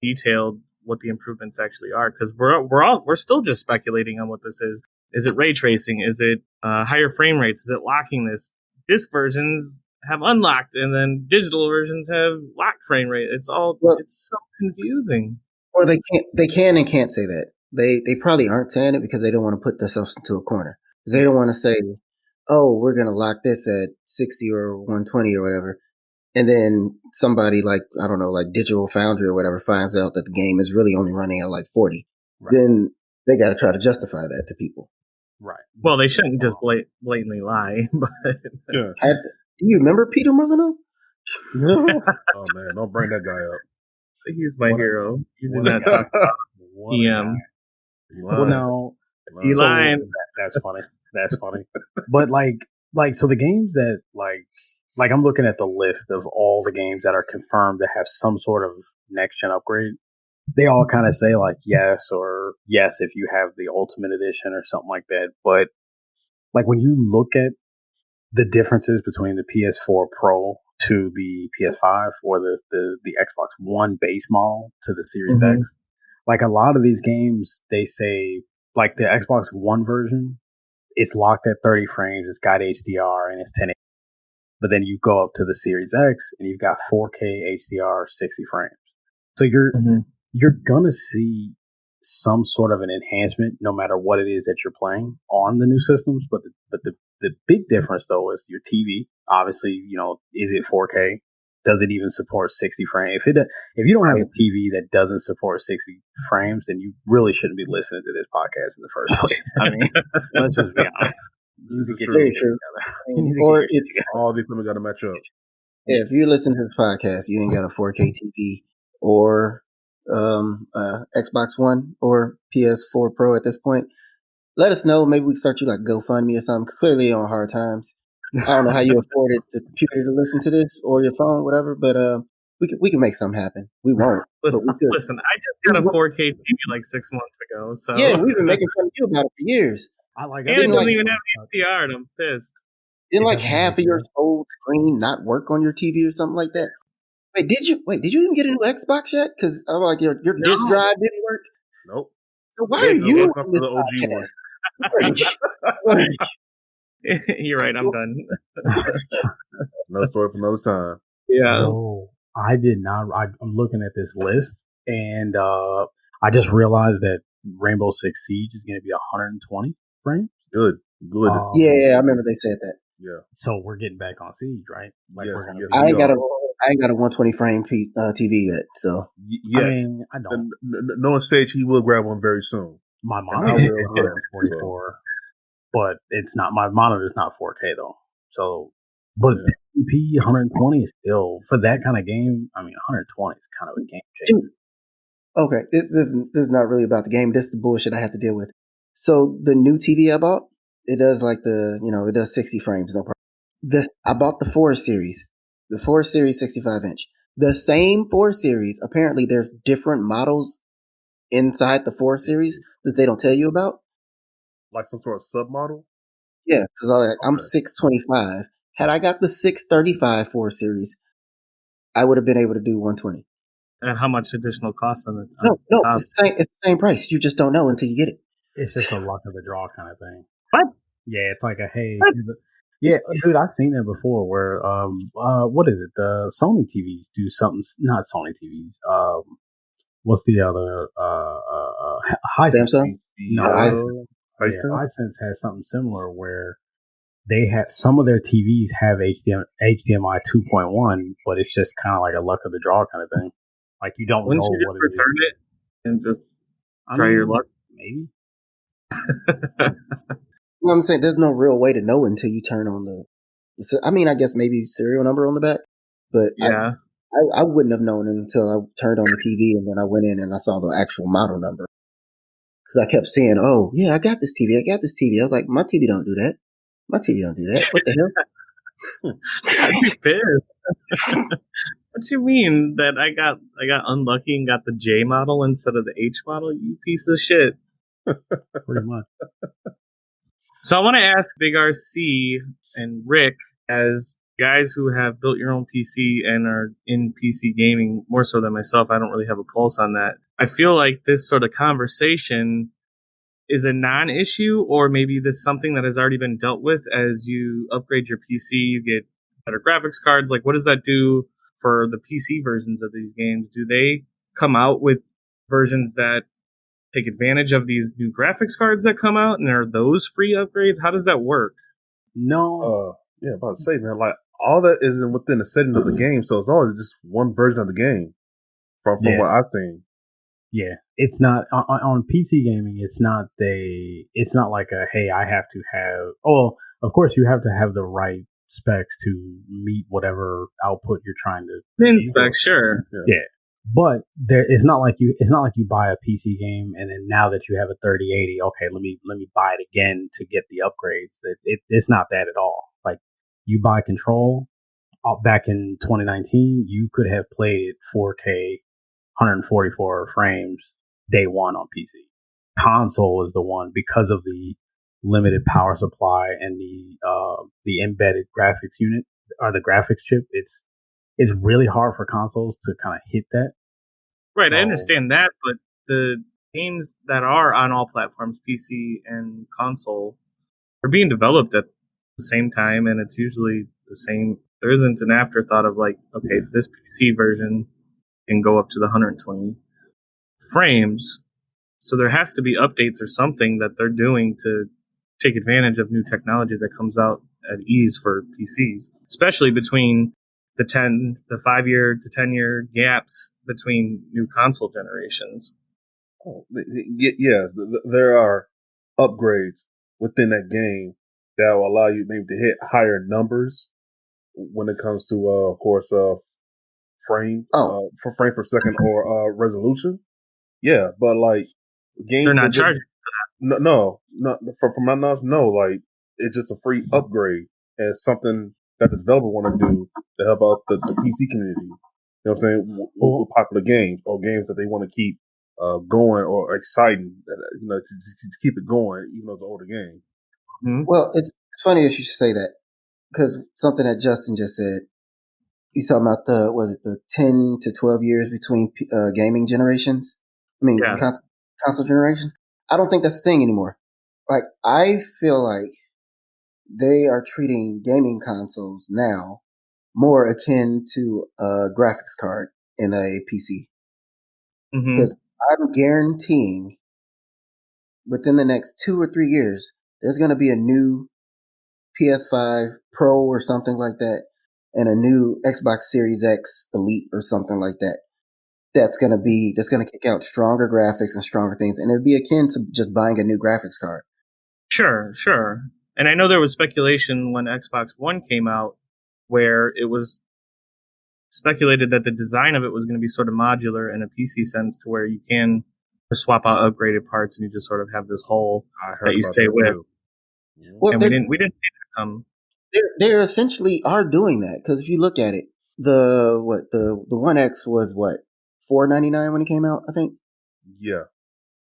detailed what the improvements actually are, because we're still just speculating on what this is. Is it ray tracing? Is it higher frame rates? Is it locking this? Disc versions have unlocked, and then digital versions have locked frame rate. It's so confusing. Well, they can and can't say that. They probably aren't saying it because they don't want to put themselves into a corner. Because they don't want to say, "Oh, we're going to lock this at 60 or 120 or whatever," and then somebody like I don't know, like Digital Foundry or whatever, finds out that the game is really only running at like 40. Right. Then they got to try to justify that to people. Right. Well, they shouldn't just blatantly lie. But yeah. Do you remember Peter Molyneux? Oh man, don't bring that guy up. He's my hero. You did not talk about PM. Well, no, you lying. That's funny. That's funny. But so the games that like I'm looking at the list of all the games that are confirmed to have some sort of next gen upgrade. They all kind of say like yes or yes if you have the Ultimate Edition or something like that. But like when you look at the differences between the PS4 Pro to the PS5 or the Xbox One base model to the Series X, like a lot of these games, they say like the Xbox One version, it's locked at 30 frames, it's got HDR and it's 1080. But then you go up to the Series X and you've got 4K HDR 60 frames. So you're gonna see some sort of an enhancement no matter what it is that you're playing on the new systems. But the big difference though is your TV. Obviously, is it 4K? Does it even support 60 frames? If you don't have a TV that doesn't support 60 frames, then you really shouldn't be listening to this podcast in the first place. I mean, let's just be honest. You need to get very true. Or if all these women got to match up. Yeah, if you're listening to this podcast, you ain't got a 4K TV or Xbox One or PS4 Pro at this point, let us know. Maybe we can start you like GoFundMe or something. Clearly on hard times. I don't know how you afforded the computer to listen to this or your phone, whatever, but we can make something happen. We won't. Listen, I just got a 4K TV like 6 months ago. So yeah, we've been making fun of you about it for years. And it doesn't even have HDR, and I'm pissed. Didn't like half of your old screen not work on your TV or something like that? Wait, did you even get a new Xbox yet? Because I'm like your disk drive didn't work. Nope. So why are you on this the OG one? You're right. I'm done. Another story for another time. Yeah. No, I did not. I'm looking at this list, and I just realized that Rainbow Six Siege is going to be 120 frames. Good. Yeah, I remember they said that. Yeah. So we're getting back on Siege, right? Like we're gonna. I ain't got a 120 frame TV yet, so yes. I don't. Knowing Sage, he will grab one very soon. My monitor is 144, but it's not. My monitor is not 4K though. So, but 1080p 120 is still for that kind of game. I mean, 120 is kind of a game changer. Okay, this is not really about the game. This is the bullshit I have to deal with. So the new TV I bought, it does like it does 60 frames, no problem. I bought the 4 series. The 4 series 65 inch. The same 4 series, apparently there's different models inside the 4 series that they don't tell you about. Like some sort of submodel? Yeah, because I'm 625. Had I got the 635 4 series, I would have been able to do 120. And how much additional cost on it? No, it's the same price. You just don't know until you get it. It's just a luck of the draw kind of thing. What? Yeah, it's like yeah, dude, I've seen that before. Where what is it? The Sony TVs do something. Not Sony TVs. What's the other? Samsung. Hisense has something similar where they have some of their TVs have HDMI 2.1, but it's just kind of like a luck of the draw kind of thing. Like you don't know you just what return it and just try your luck. Maybe. Well, I'm saying there's no real way to know until you turn on I guess maybe serial number on the back, but yeah, I wouldn't have known until I turned on the TV and then I went in and I saw the actual model number. Because I kept saying, "Oh yeah, I got this TV. I was like, "My TV don't do that. My TV don't do that. What the hell?" I'd be pissed. What you mean that I got unlucky and got the J model instead of the H model? You piece of shit. Pretty much. So I want to ask Big RC and Rick, as guys who have built your own PC and are in PC gaming more so than myself, I don't really have a pulse on that. I feel like this sort of conversation is a non-issue, or maybe this is something that has already been dealt with as you upgrade your PC, you get better graphics cards. Like, what does that do for the PC versions of these games? Do they come out with versions that take advantage of these new graphics cards that come out, and are those free upgrades? How does that work? No. Yeah, about to say, man, like all that is within the setting of the game, so it's always just one version of the game from what I've seen. Yeah, it's not on PC gaming. It's not like a, hey, I have to have. Oh, of course, you have to have the right specs to meet whatever output you're trying to. Min specs, sure. Yeah, but it's not like you buy a PC game and then now that you have a 3080, okay, let me buy it again to get the upgrades. It's not that at all. Like, you buy Control back in 2019, you could have played 4K. 144 frames day one on PC. Console is the one, because of the limited power supply and the embedded graphics unit or the graphics chip. It's really hard for consoles to kind of hit that. Right, I understand that, but the games that are on all platforms, PC and console, are being developed at the same time, and it's usually the same. There isn't an afterthought of like, okay, this PC version can go up to the 120 frames. So there has to be updates or something that they're doing to take advantage of new technology that comes out at ease for PCs, especially between the 5-year to 10-year gaps between new console generations. Oh, yeah, there are upgrades within that game that will allow you maybe to hit higher numbers when it comes to, of course, frame for frame per second or resolution. Yeah, but like games, they're not charging for that. No, from my knowledge, no. Like, it's just a free upgrade, and it's something that the developer want to do to help out the PC community. You know what I'm saying? With popular games or games that they want to keep going or exciting, you know, to keep it going, even though it's an older game. Mm-hmm. Well, it's funny that you should say that, because something that Justin just said. He's talking about the 10 to 12 years between gaming generations? I mean, console generations? I don't think that's a thing anymore. Like, I feel like they are treating gaming consoles now more akin to a graphics card in a PC. Because I'm guaranteeing within the next 2 or 3 years, there's going to be a new PS5 Pro or something like that, and a new Xbox Series X Elite or something like that. That's going to kick out stronger graphics and stronger things. And it'd be akin to just buying a new graphics card. Sure. And I know there was speculation when Xbox One came out where it was speculated that the design of it was going to be sort of modular in a PC sense, to where you can just swap out upgraded parts and you just sort of have this hole that you stay with. Well, and we didn't see that come. They essentially are doing that, because if you look at it, the One X was what, $499 when it came out, I think. Yeah.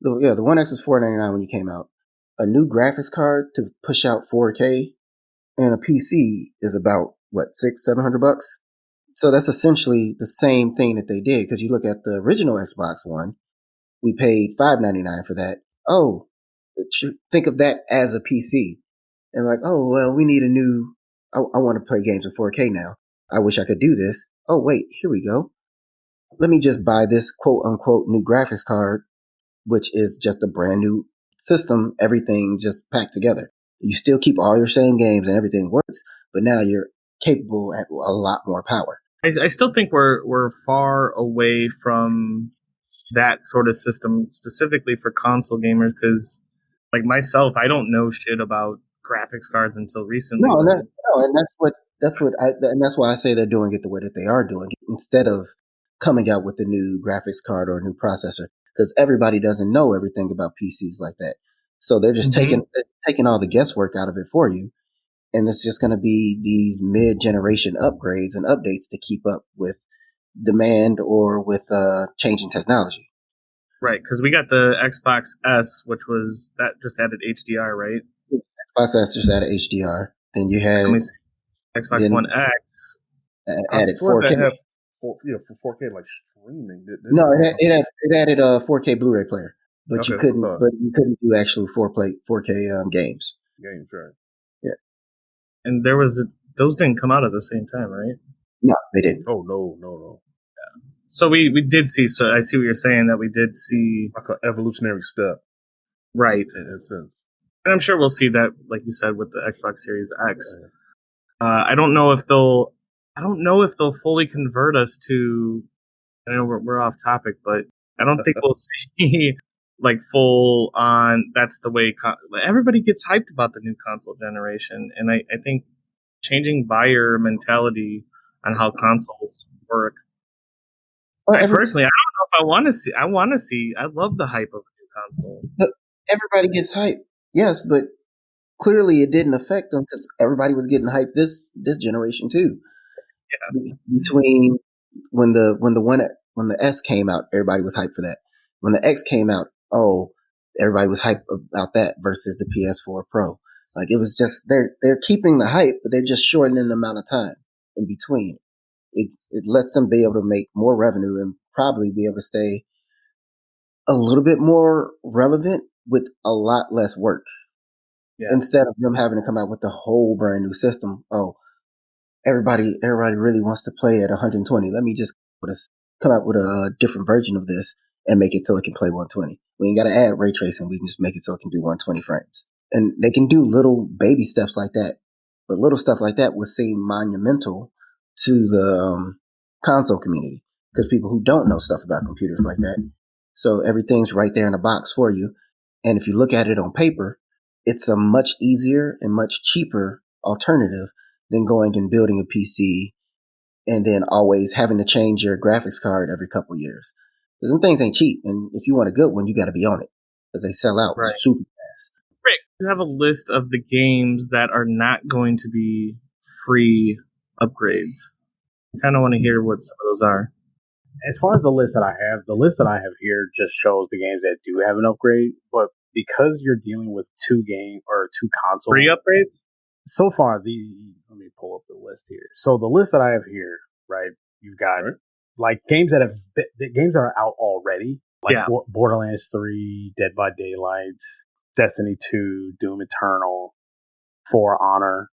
The One X was $499 when it came out. A new graphics card to push out 4K and a PC is about what, $600-700. So that's essentially the same thing that they did. Because you look at the original Xbox One, we paid $599 for that. Oh, think of that as a PC. And like, oh, well, we need a new, I want to play games in 4K now. I wish I could do this. Oh, wait, here we go. Let me just buy this quote unquote new graphics card, which is just a brand new system, everything just packed together. You still keep all your same games and everything works, but now you're capable at a lot more power. I still think we're far away from that sort of system specifically for console gamers, because like myself, I don't know shit about graphics cards until recently. And that's why I say they're doing it the way that they are doing it, instead of coming out with a new graphics card or a new processor, because everybody doesn't know everything about PCs like that. So they're just taking all the guesswork out of it for you. And it's just going to be these mid-generation upgrades and updates to keep up with demand or with changing technology. Right, because we got the Xbox S, which was that just added HDR, right? Xbox S just added HDR. Then you had Xbox One X added 4K. For 4K, like streaming. No, it added a 4K Blu-ray player, but you couldn't do actual 4K games. Games, right? Yeah. And those didn't come out at the same time, right? No, they didn't. Oh no. Yeah. So we did see. So I see what you're saying. That we did see like an evolutionary step, right? In a sense, and I'm sure we'll see that, like you said, with the Xbox Series X. I don't know if they'll. I don't know if they'll fully convert us to. I know we're off topic, but I don't think we'll see like full on. That's the way everybody gets hyped about the new console generation, and I think changing buyer mentality on how consoles work. Personally, I don't know if I want to see. I love the hype of a new console. But everybody gets hyped, yes, but clearly it didn't affect them because everybody was getting hyped this generation too. Yeah. Between when the S came out, everybody was hyped for that. When the X came out, everybody was hyped about that versus the PS4 Pro. Like, it was just they're keeping the hype, but they're just shortening the amount of time in between. It lets them be able to make more revenue and probably be able to stay a little bit more relevant with a lot less work. Yeah. Instead of them having to come out with a whole brand new system. Oh, everybody really wants to play at 120. Let me just come out with a different version of this and make it so it can play 120. We ain't got to add ray tracing. We can just make it so it can do 120 frames. And they can do little baby steps like that. But little stuff like that would seem monumental to the console community because people who don't know stuff about computers like that. So everything's right there in a box for you. And if you look at it on paper, it's a much easier and much cheaper alternative than going and building a PC and then always having to change your graphics card every couple of years. Because them things ain't cheap. And if you want a good one, you got to be on it because they sell out super fast. Rick, you have a list of the games that are not going to be free upgrades. I kind of want to hear what some of those are. As far as the list that I have here just shows the games that do have an upgrade, but because you're dealing with two console free upgrades, so far let me pull up the list here. So the list that I have here, right? You've got like games that are out already, like Borderlands 3, Dead by Daylight, Destiny 2, Doom Eternal, For Honor,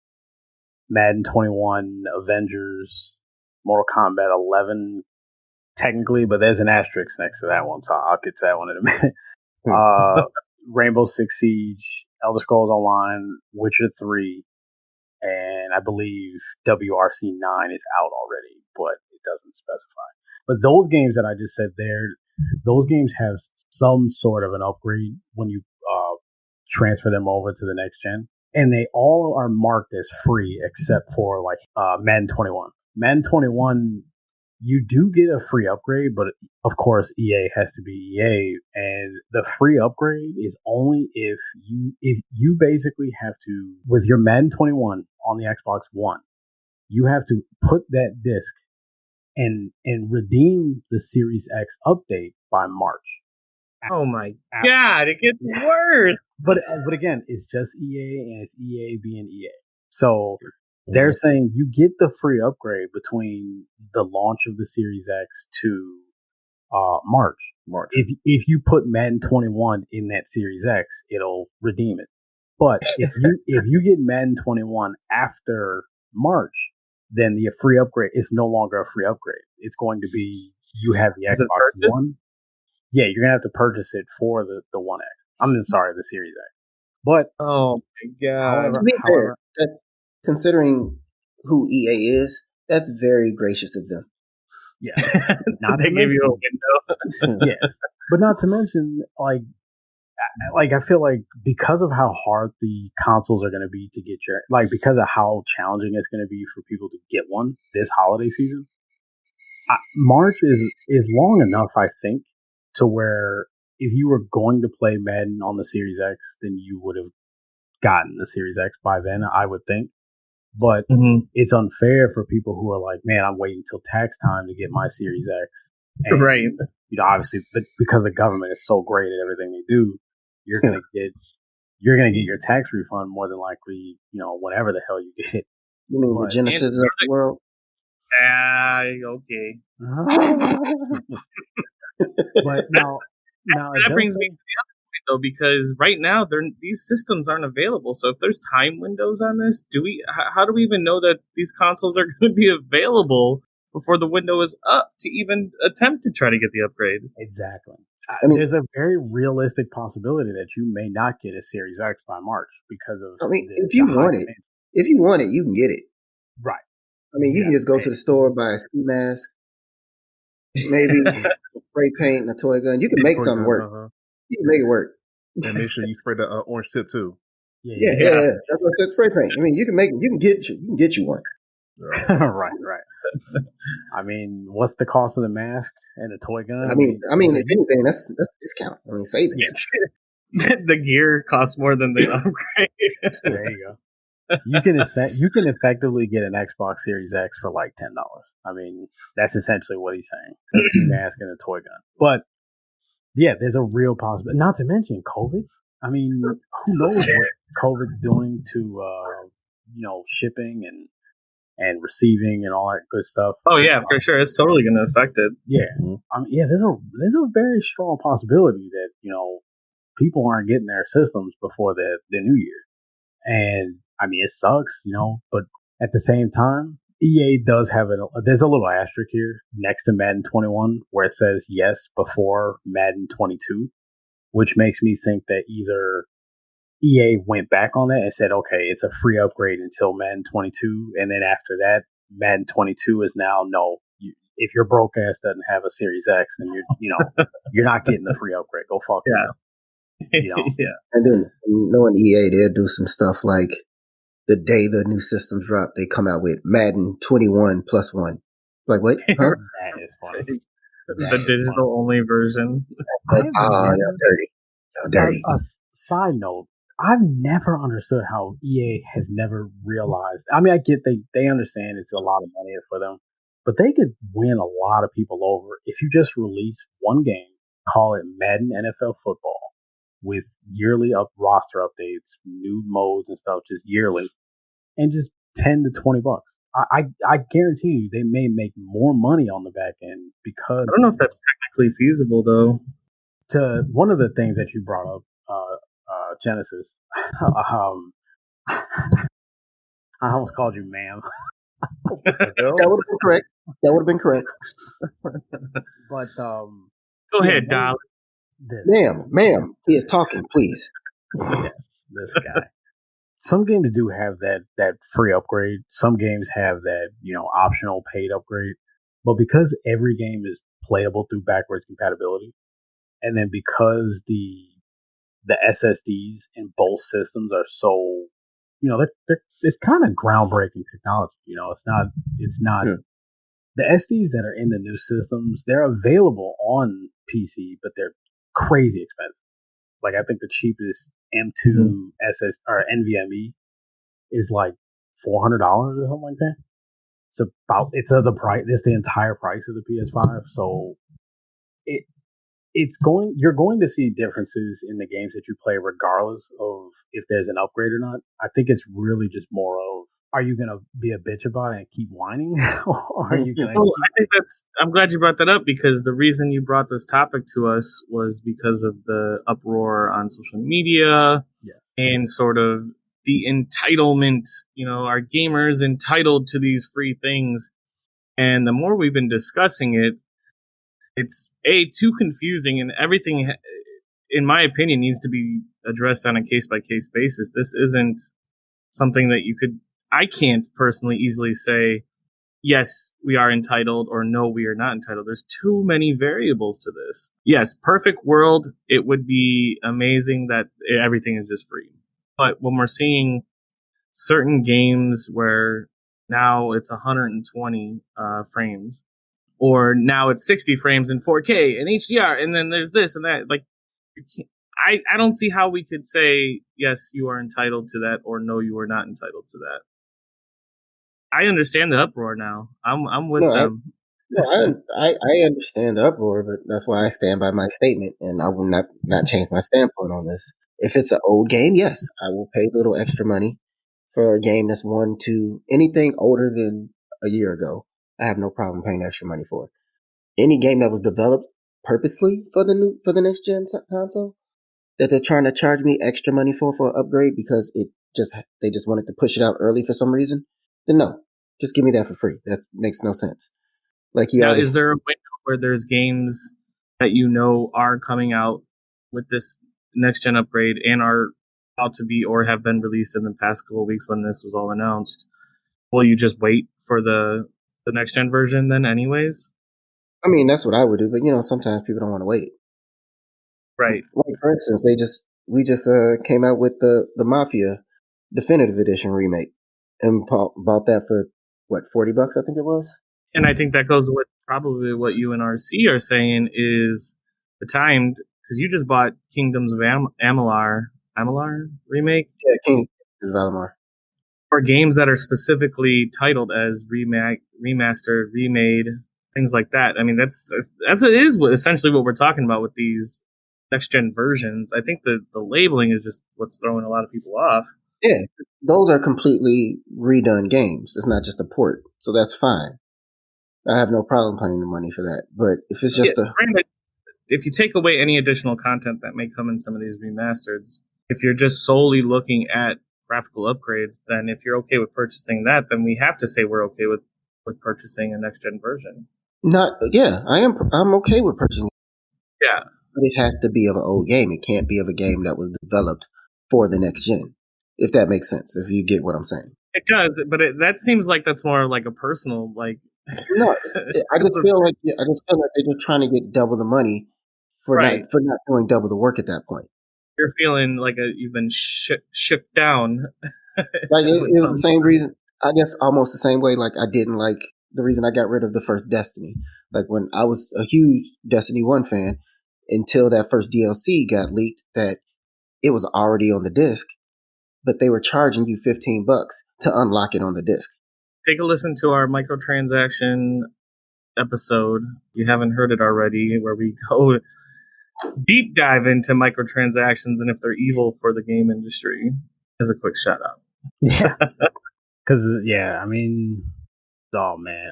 Madden 21, Avengers, Mortal Kombat 11. Technically, but there's an asterisk next to that one, so I'll get to that one in a minute. Rainbow Six Siege, Elder Scrolls Online, Witcher 3, and I believe WRC 9 is out already, but it doesn't specify. But those games that I just said there, those games have some sort of an upgrade when you transfer them over to the next gen, and they all are marked as free except for like Madden 21. Madden 21. You do get a free upgrade, but of course EA has to be EA, and the free upgrade is only if you basically have to, with your Madden 21 on the Xbox One, you have to put that disc and redeem the Series X update by March. Oh my God, it gets worse. But again, it's just EA, and it's EA being EA. So they're saying you get the free upgrade between the launch of the Series X to March. If you put Madden 21 in that Series X, it'll redeem it. But if you get Madden 21 after March, then the free upgrade is no longer a free upgrade. It's going to be you have the Xbox One. Yeah, you're gonna have to purchase it for the One X. I'm sorry, the Series X. But oh my God! To be fair, considering who EA is, that's very gracious of them. Yeah, not to give you a window. Yeah, but not to mention, like I feel like because of how hard the consoles are going to be to get because of how challenging it's going to be for people to get one this holiday season, March is long enough, I think, to where if you were going to play Madden on the Series X, then you would have gotten the Series X by then, I would think. But it's unfair for people who are like, man, I'm waiting till tax time to get my Series X. And, right. Obviously, because the government is so great at everything they do, you're gonna get your tax refund more than likely, whenever the hell you get it. You mean the Genesis of the world? Okay. But now that brings me to the other point, though, because right now these systems aren't available. So if there's time windows on this, how do we even know that these consoles are going to be available before the window is up to even attempt to try to get the upgrade. Exactly. I mean, there's a very realistic possibility that you may not get a Series X by March because of. I mean, if you want it, you can get it. Right. I mean, you can just go to the store, buy a ski mask, maybe spray paint and a toy gun. You can make something work. You can make it work. And make sure you spray the orange tip too. Yeah. That's what I said, spray paint. I mean, you can get you one. Right. I mean, what's the cost of the mask and the toy gun? I mean, if anything, that's a discount. I mean, savings. Yeah. The gear costs more than the upgrade. There you go. You can effectively get an Xbox Series X for like $10. I mean, that's essentially what he's saying. A ski mask and a toy gun. But yeah, there's a real possibility. Not to mention COVID. I mean, who knows what COVID's doing to shipping and receiving and all that good stuff. Oh yeah, for sure, it's totally going to affect it. Yeah, I mean, there's a very strong possibility that people aren't getting their systems before the new year, and I mean, it sucks, but at the same time, EA does have there's a little asterisk here next to Madden 21 where it says yes before Madden 22, which makes me think that either EA went back on that and said, okay, it's a free upgrade until Madden 22, and then after that, Madden 22 is now no. If your broke ass doesn't have a Series X, then you're not getting the free upgrade. Go fuck yourself. Yeah. And then knowing EA, they'll do some stuff like the day the new systems drop, they come out with Madden 21 plus one. Like, what? Huh? That is funny. The digital only version. Y'all dirty. Side note, I've never understood how EA has never realized. I mean, I get they understand it's a lot of money for them, but they could win a lot of people over if you just release one game, call it Madden NFL Football, with yearly roster updates, new modes and stuff, just yearly, and just $10 to $20. I guarantee you they may make more money on the back end because I don't know if that's technically feasible though. To one of the things that you brought up, Genesis, I almost called you ma'am. That would have been correct. But go ahead, Dolly. Ma'am, he is talking, please. This guy. Some games do have that free upgrade. Some games have that, optional paid upgrade. But because every game is playable through backwards compatibility, and then because the SSDs in both systems are so, it's kind of groundbreaking technology. It's not. Yeah. The SSDs that are in the new systems, they're available on PC, but they're crazy expensive. Like, I think the cheapest M2 SS or NVMe is like $400 or something like that. It's the entire price of the PS5. So you're going to see differences in the games that you play regardless of if there's an upgrade or not. I think it's really just more of, are you going to be a bitch about it and keep whining? Or are you going to I'm glad you brought that up, because the reason you brought this topic to us was because of the uproar on social media and sort of the entitlement, are gamers entitled to these free things? And the more we've been discussing it, it's too confusing, and everything, in my opinion, needs to be addressed on a case-by-case basis. This isn't something that I can't personally easily say, yes, we are entitled, or no, we are not entitled. There's too many variables to this. Yes, perfect world, it would be amazing that everything is just free. But when we're seeing certain games where now it's 120 frames, or now it's 60 frames in 4K and HDR, and then there's this and that. Like, I don't see how we could say, yes, you are entitled to that, or no, you are not entitled to that. I understand the uproar now. I'm with them. I understand the uproar, but that's why I stand by my statement, and I will not change my standpoint on this. If it's an old game, yes, I will pay a little extra money for a game that's 1 to anything older than a year ago. I have no problem paying extra money for it. Any game that was developed purposely for the next gen console that they're trying to charge me extra money for an upgrade because they just wanted to push it out early for some reason, then no, just give me that for free. That makes no sense. Like now, is there a window where there's games that you know are coming out with this next gen upgrade and are about to be or have been released in the past couple of weeks when this was all announced? Will you just wait for the next gen version then, anyways? I mean, that's what I would do, but sometimes people don't want to wait. Right. Like for instance, we just came out with the Mafia Definitive Edition remake and bought that for what, $40, I think it was. And I think that goes with probably what you and RC are saying is the time, because you just bought Kingdoms of Amalur remake. Yeah, Kingdoms of Amalur. For games that are specifically titled as remastered, remade, things like that. I mean, that's essentially what we're talking about with these next gen versions. I think the labeling is just what's throwing a lot of people off. Yeah, those are completely redone games. It's not just a port, so that's fine. I have no problem paying the money for that. But if it's just granted, if you take away any additional content that may come in some of these remasters, if you're just solely looking at graphical upgrades, then if you're okay with purchasing that, then we have to say we're okay with purchasing a next gen version. I'm okay with purchasing. Yeah, but it has to be of an old game. It can't be of a game that was developed for the next gen. If that makes sense, if you get what I'm saying. It does, but that seems like that's more like a personal like. No, I just feel like they're just trying to get double the money for not doing double the work at that point. You're feeling like you've been shook down. Like it was the same reason, I guess, almost the same way. Like I didn't like the reason I got rid of the first Destiny. Like when I was a huge Destiny 1 fan until that first DLC got leaked that it was already on the disc, but they were charging you $15 to unlock it on the disc. Take a listen to our microtransaction episode. If you haven't heard it already, where we go deep dive into microtransactions and if they're evil for the game industry. As a quick shout out. Yeah. Because, I mean, oh man,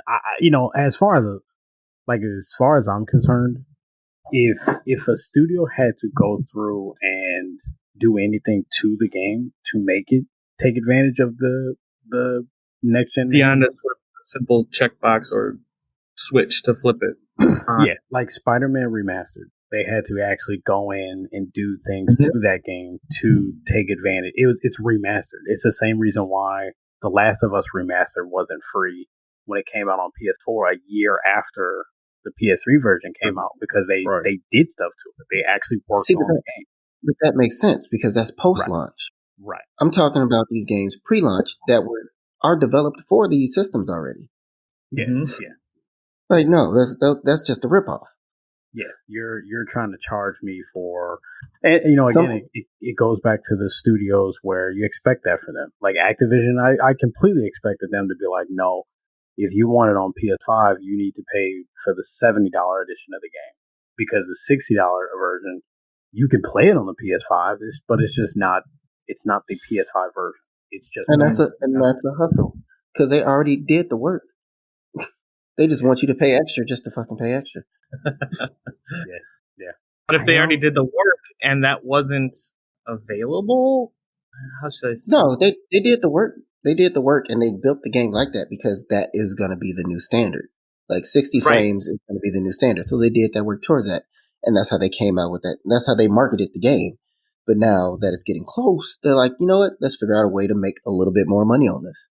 as far as I'm concerned, if a studio had to go through and do anything to the game to make it take advantage of the next gen, beyond a simple checkbox or switch to flip it, like Spider-Man Remastered, they had to actually go in and do things to that game to take advantage. It's remastered. It's the same reason why The Last of Us Remastered wasn't free when it came out on PS4 a year after the PS3 version came out, because they did stuff to it. They actually worked on the game. But that makes sense because that's post-launch. Right. I'm talking about these games pre-launch that are developed for these systems already. Yeah, yeah. Like no, that's just a ripoff. Yeah, you're trying to charge me for, and again, it goes back to the studios where you expect that for them. Like Activision, I completely expected them to be like, no, if you want it on PS5, you need to pay for the $70 edition of the game, because the $60 version, you can play it on the PS5, but it's just not. It's not the PS5 version. It's just that's a hustle because they already did the work. They just want you to pay extra just to fucking pay extra. Yeah. But if they already did the work and that wasn't available, how should I say? No, they did the work. They did the work and they built the game like that because that is going to be the new standard. Like 60 frames is going to be the new standard. So they did that work towards that. And that's how they came out with that. And that's how they marketed the game. But now that it's getting close, they're like, you know what? Let's figure out a way to make a little bit more money on this.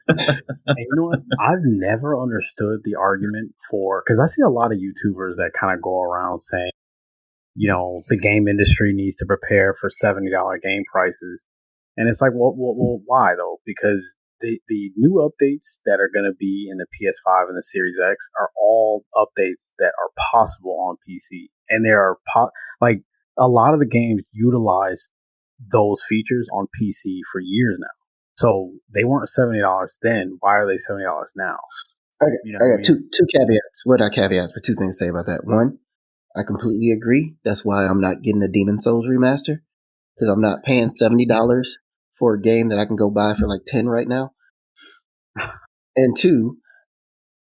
And you know what? I've never understood the argument for, because I see a lot of YouTubers that kind of go around saying, the game industry needs to prepare for $70 game prices. And it's like, well, why though? Because the new updates that are going to be in the PS5 and the Series X are all updates that are possible on PC. And there are, a lot of the games utilize those features on PC for years now. So they weren't $70 then. Why are they $70 now? I got two caveats. What are caveats for two things to say about that? One, I completely agree. That's why I'm not getting the Demon Souls remaster, because I'm not paying $70 for a game that I can go buy for like $10 right now. And two,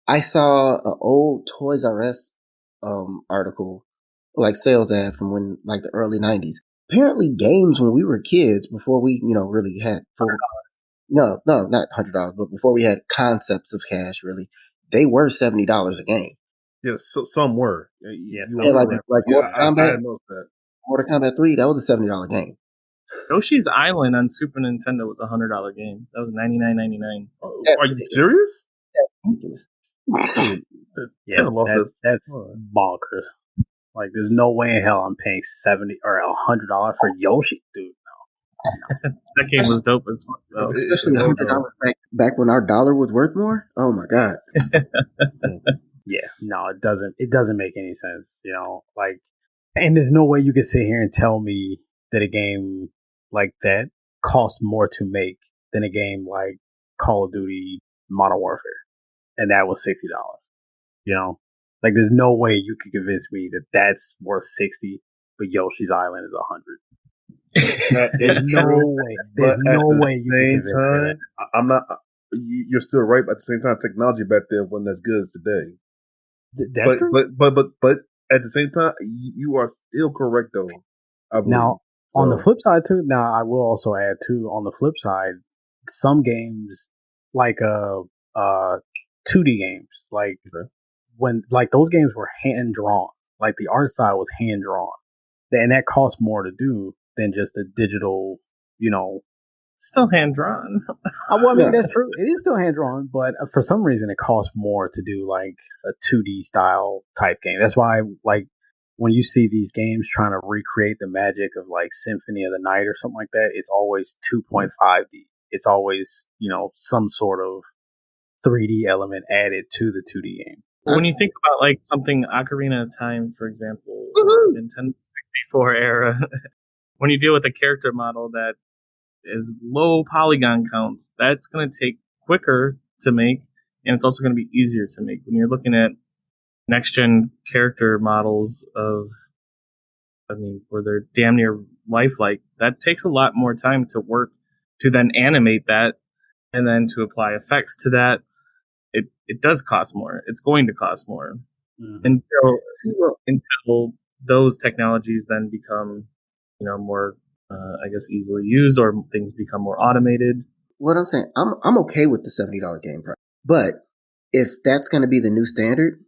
I saw an old Toys R Us article, like sales ad from when like the early 90s. Apparently games when we were kids, before we, really had full, no, not $100, but before we had concepts of cash, really, they were $70 a game. Yeah, some were. Like Mortal Kombat. Mortal Kombat 3, that was a $70 game. Yoshi's Island on Super Nintendo was a $100 game. That was $99.99. Are you serious? That's bonkers. Like, there's no way in hell I'm paying $70 or $100 for Yoshi, dude. No. That game was dope as fuck, though. Especially $100 back when our dollar was worth more. Oh my god. Yeah, no, it doesn't. It doesn't make any sense. Like, and there's no way you can sit here and tell me that a game like that costs more to make than a game like Call of Duty Modern Warfare, and that was $60. Like, there's no way you could convince me that that's worth $60, but Yoshi's Island is $100. There's no way. There's no way you can convince me. I'm not. You're still right. But at the same time, technology back then wasn't as good as today. That's true. But at the same time, you are still correct though. Now, on the flip side too. Now, I will also add too. On the flip side, some games like 2D games, like when those games were hand drawn, like the art style was hand drawn, and that costs more to do than just a digital. Still hand drawn. Well, I mean, that's true. It is still hand drawn, but for some reason, it costs more to do like a 2D style type game. That's why, like, when you see these games trying to recreate the magic of like Symphony of the Night or something like that, it's always 2.5D. It's always, some sort of 3D element added to the 2D game. When you think about like something Ocarina of Time, for example, or Nintendo 64 era, when you deal with a character model that is low polygon counts, that's going to take quicker to make, and it's also going to be easier to make. When you're looking at next-gen character models where they're damn near lifelike, that takes a lot more time to work to then animate that and then to apply effects to that. It does cost more. It's going to cost more. Mm-hmm. Until those technologies then become, more I guess easily used, or things become more automated. What I'm saying, I'm okay with the $70 game price, but if that's going to be the new standard,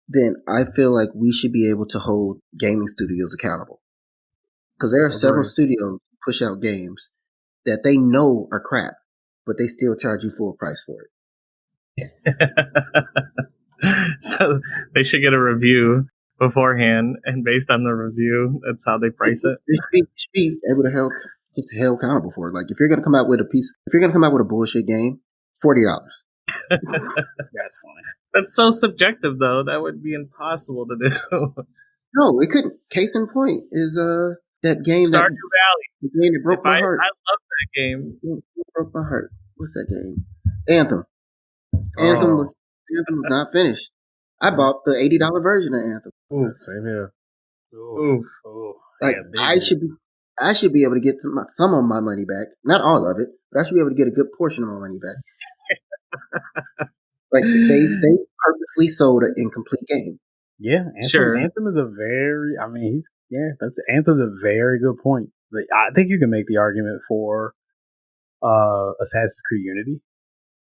then I feel like we should be able to hold gaming studios accountable, because there are several studios who push out games that they know are crap, but they still charge you full price for it. So they should get a review beforehand, and based on the review, that's how they price it. They should be able to held accountable for it. Like, if you're going to come out with a bullshit game, $40. That's funny. That's so subjective, though. That would be impossible to do. No, it couldn't. Case in point is that game Stardew Valley. The game that broke my heart. I love that game. It broke my heart. What's that game? Anthem. Anthem was not finished. I bought the $80 version of Anthem. Ooh, same here. Oof. Like, I should be able to get some of my money back. Not all of it, but I should be able to get a good portion of my money back. Like, they purposely sold an incomplete game. Yeah, Anthem is a very. Anthem's a very good point. Like, I think you can make the argument for Assassin's Creed Unity.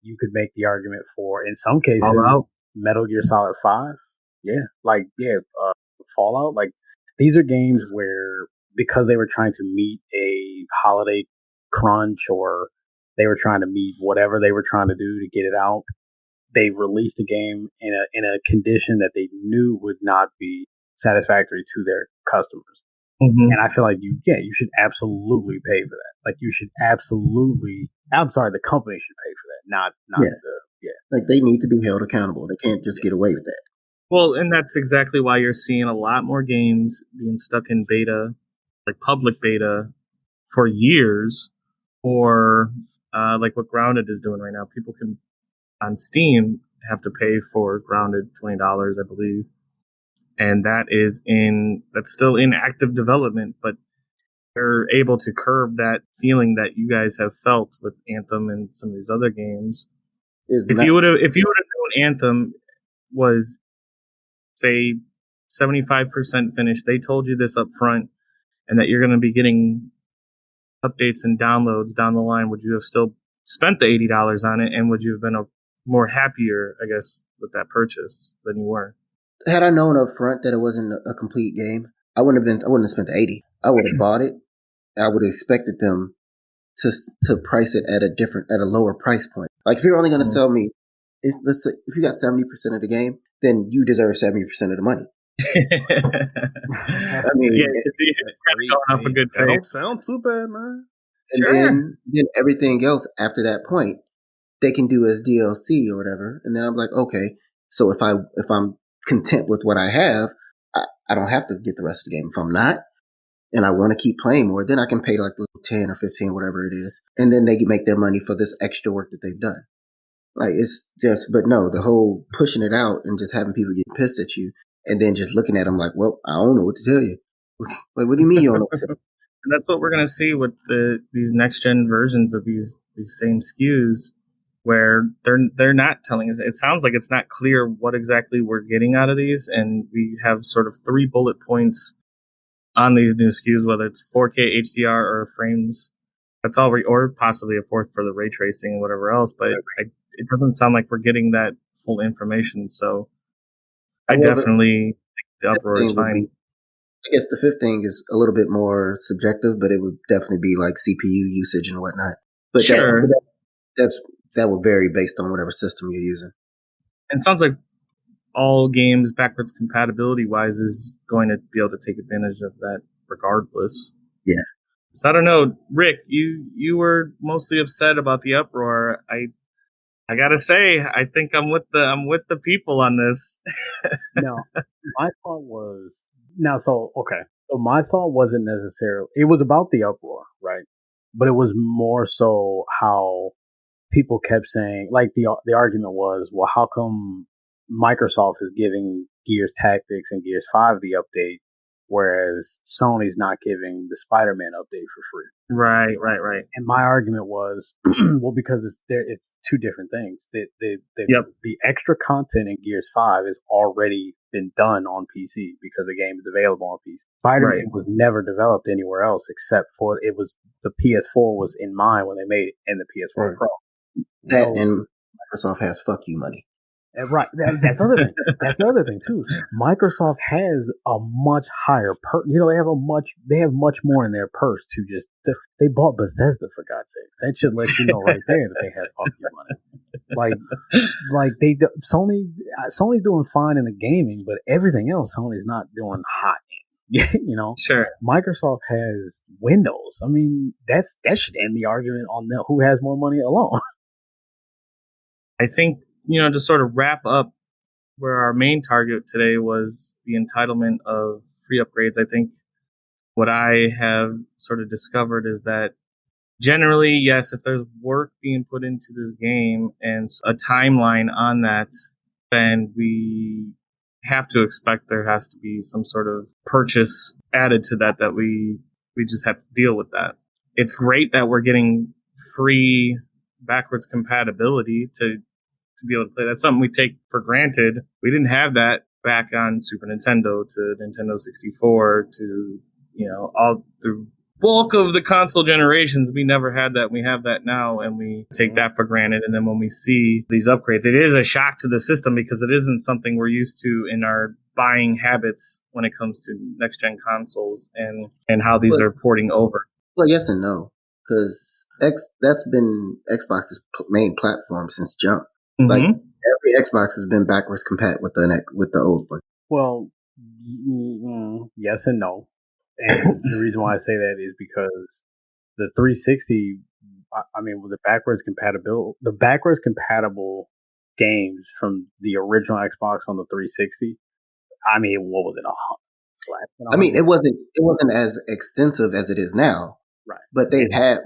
You could make the argument for, in some cases, Metal Gear Solid 5. Fallout. Like, these are games where, because they were trying to meet a holiday crunch, or they were trying to meet whatever they were trying to do to get it out, they released a game in a condition that they knew would not be satisfactory to their customers. Mm-hmm. And I feel like you should absolutely pay for that. Like, the company should pay for that, not Like, they need to be held accountable. They can't just get away with that. Well, and that's exactly why you're seeing a lot more games being stuck in beta, like public beta, for years, or like what Grounded is doing right now. People can, on Steam, have to pay for Grounded $20, I believe, and that's still in active development, but they're able to curb that feeling that you guys have felt with Anthem and some of these other games. If you would have known Anthem was, say, 75% finished, they told you this up front, and that you're going to be getting updates and downloads down the line, would you have still spent the $80 on it, and would you have been more happier, I guess, with that purchase than you were. Had I known up front that it wasn't a complete game, I wouldn't have spent the $80. I would have bought it. I would have expected them to price it at a lower price point. Like if you're only going to sell me, if you got 70% of the game, then you deserve 70% of the money. I mean, going off a good that don't sound too bad, man. And then everything else after that point, they can do as DLC or whatever. And then I'm like, okay, so if I'm content with what I have, I don't have to get the rest of the game. If I'm not, and I want to keep playing more, then I can pay like 10 or 15, whatever it is. And then they can make their money for this extra work that they've done. Like it's just, but no, the whole pushing it out and just having people get pissed at you and then just looking at them like, well, I don't know what to tell you. Like, what do you mean you don't know what to tell me? And that's what we're going to see with these next gen versions of these same SKUs, where they're not telling us. It sounds like it's not clear what exactly we're getting out of these, and we have sort of 3 bullet points on these new SKUs, whether it's 4K HDR or frames. That's all, or possibly a 4th for the ray tracing and whatever else. But it doesn't sound like we're getting that full information. So I definitely think the uproar is fine. I guess the 5th thing is a little bit more subjective, but it would definitely be like CPU usage and whatnot. But sure, that will vary based on whatever system you're using. And it sounds like all games backwards compatibility wise is going to be able to take advantage of that regardless. Yeah. So I don't know, Rick, you were mostly upset about the uproar. I gotta say, I think I'm with the people on this. No, my thought was So my thought wasn't necessarily, it was about the uproar, right? But it was more so how people kept saying, like the argument was, well, how come Microsoft is giving Gears Tactics and Gears 5 the update, whereas Sony's not giving the Spider-Man update for free? Right. And my argument was, well, because it's 2 different things. The extra content in Gears 5 has already been done on PC because the game is available on PC. Spider-Man was never developed anywhere else except for the PS4 was in mind when they made it, and the PS4 Pro. That and Microsoft has fuck you money. Right. That's the other thing. That's the other thing too. Microsoft has a much higher they have much more in their purse to just, they bought Bethesda for God's sakes. That should let you know right there that they have fuck you money. Like Sony's doing fine in the gaming, but everything else Sony's not doing hot in. You know? Sure. Microsoft has Windows. I mean, that should end the argument on who has more money alone. I think, to sort of wrap up where our main target today was the entitlement of free upgrades, I think what I have sort of discovered is that generally, yes, if there's work being put into this game and a timeline on that, then we have to expect there has to be some sort of purchase added to that we just have to deal with that. It's great that we're getting free backwards compatibility to be able to play. That's something we take for granted. We didn't have that back on Super Nintendo to Nintendo 64 to, all the bulk of the console generations. We never had that. We have that now, and we take that for granted. And then when we see these upgrades, it is a shock to the system because it isn't something we're used to in our buying habits when it comes to next gen consoles and how these are porting over. Well, yes and no, because that's been Xbox's main platform since jump. Mm-hmm. Like every Xbox has been backwards compat with the old one. Well, yes and no. And the reason why I say that is because the 360, with the backwards compatible games from the original Xbox on the 360. What was it? It wasn't as extensive as it is now. Right. But they have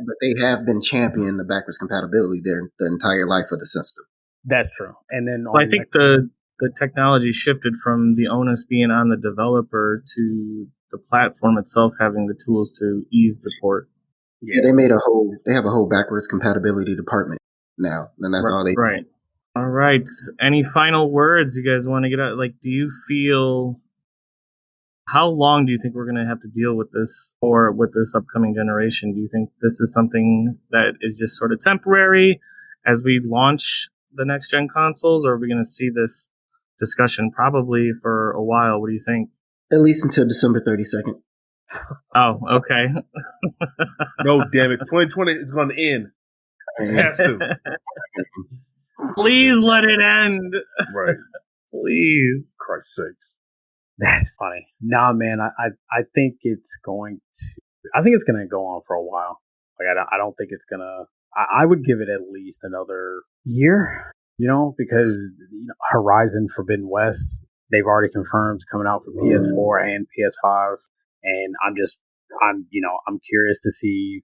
been championing the backwards compatibility the entire life of the system. That's true. And then I think the technology shifted from the onus being on the developer to the platform itself having the tools to ease the port. Yeah, they have a whole backwards compatibility department now, and that's all they. Right. All right. Any final words you guys want to get out? Like, do you feel? How long do you think we're going to have to deal with this, or with this upcoming generation? Do you think this is something that is just sort of temporary as we launch the next gen consoles, or are we going to see this discussion probably for a while? What do you think? At least until December 32nd. Oh, okay. No, damn it. 2020 is going to end. It has to. Please let it end. Right. Please. Christ's sake. That's funny. Nah, man, I think it's going to go on for a while. Like, I don't think it's going to, I would give it at least another year, because Horizon Forbidden West, they've already confirmed it's coming out for PS4 and PS5. And I'm curious to see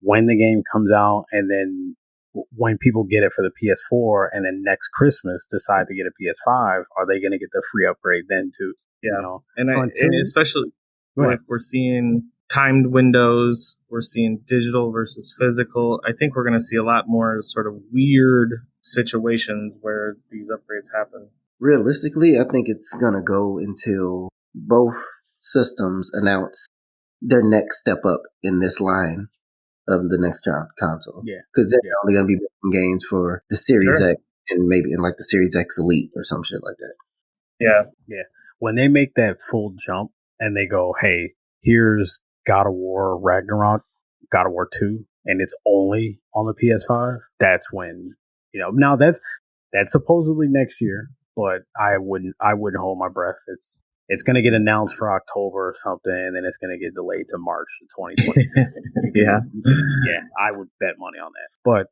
when the game comes out, and then when people get it for the PS4 and then next Christmas decide to get a PS5, are they going to get the free upgrade then too? Yeah. And especially if we're seeing timed windows, we're seeing digital versus physical. I think we're going to see a lot more sort of weird situations where these upgrades happen. Realistically, I think it's going to go until both systems announce their next step up in this line of the next console. Yeah. Because they're only going to be making games for the Series X and maybe in like the Series X Elite or some shit like that. Yeah. Yeah. When they make that full jump and they go, hey, here's God of War Ragnarok, God of War 2, and it's only on the PS5, that's when, now that's supposedly next year, but I wouldn't hold my breath. It's going to get announced for October or something, and then it's going to get delayed to March of 2020. Yeah. Yeah, I would bet money on that. But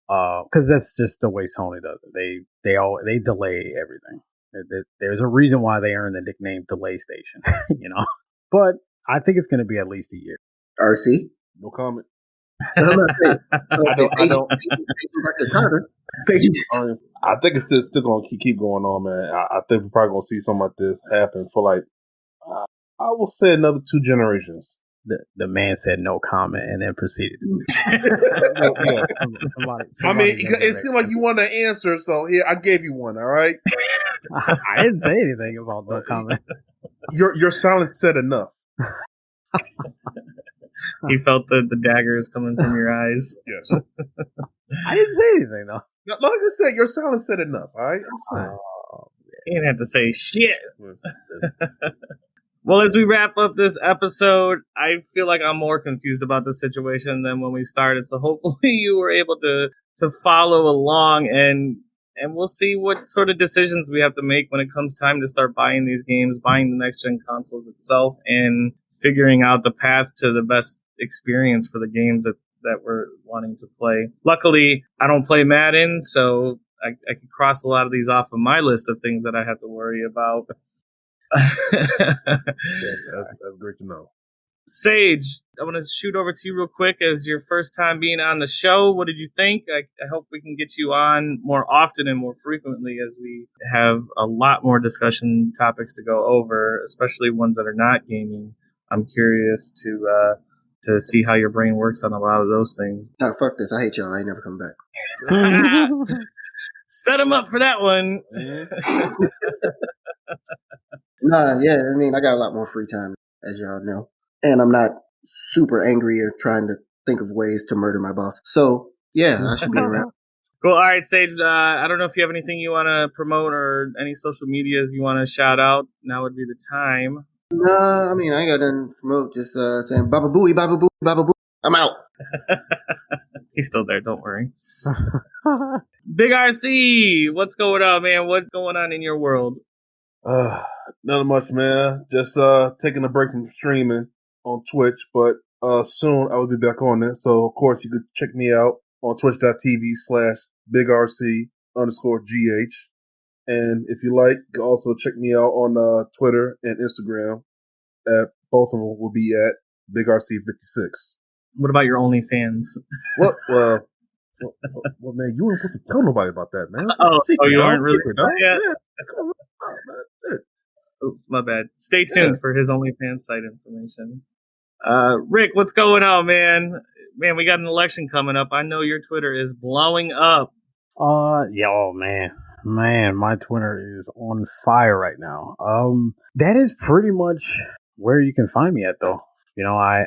because that's just the way Sony does it. They delay everything. There's a reason why they earn the nickname Delay Station, But I think it's going to be at least a year. RC? No comment. I don't. I think it's still going to keep going on, man. I think we're probably going to see something like this happen for I will say another 2 generations. The man said no comment and then proceeded. Somebody it seemed like you wanted an answer, so here I gave you one. All right. I didn't say anything about no comment. Your silence said enough. He felt the daggers coming from your eyes. Yes. I didn't say anything though. No, like I said, your silence said enough. All right. You didn't have to say shit. Well, as we wrap up this episode, I feel like I'm more confused about the situation than when we started. So hopefully you were able to follow along, and we'll see what sort of decisions we have to make when it comes time to start buying these games, buying the next gen consoles itself, and figuring out the path to the best experience for the games that we're wanting to play. Luckily, I don't play Madden, so I can cross a lot of these off of my list of things that I have to worry about. That's great to know. Sage, I want to shoot over to you real quick as your first time being on the show. What did you think? I hope we can get you on more often and more frequently as we have a lot more discussion topics to go over, especially ones that are not gaming. I'm curious to see how your brain works on a lot of those things. Nah, fuck this. I hate y'all. I ain't never coming back. Set them up for that one. Nah, yeah, I mean, I got a lot more free time, as y'all know. And I'm not super angry or trying to think of ways to murder my boss. So, yeah, I should be around. Cool. All right, Sage, I don't know if you have anything you want to promote or any social medias you want to shout out. Now would be the time. Nah, I mean, I ain't got nothing to promote. Just saying, Baba Booey, Baba Booey, Baba Booey. I'm out. He's still there, don't worry. Big RC, what's going on, man? What's going on in your world? Nothing much, man. Just taking a break from streaming on Twitch, but soon I will be back on it. So, of course, you could check me out on twitch.tv/BigRC_GH. And if you like, you can also check me out on Twitter and Instagram. Both of them will be at BigRC56. What about your OnlyFans? Well, man, you weren't supposed to tell nobody about that, man. You aren't really? Yeah. Oops, my bad. Stay tuned for his OnlyFans site information. Rick, what's going on, man? Man, we got an election coming up. I know your Twitter is blowing up. Man, my Twitter is on fire right now. That is pretty much where you can find me at, though. You know, I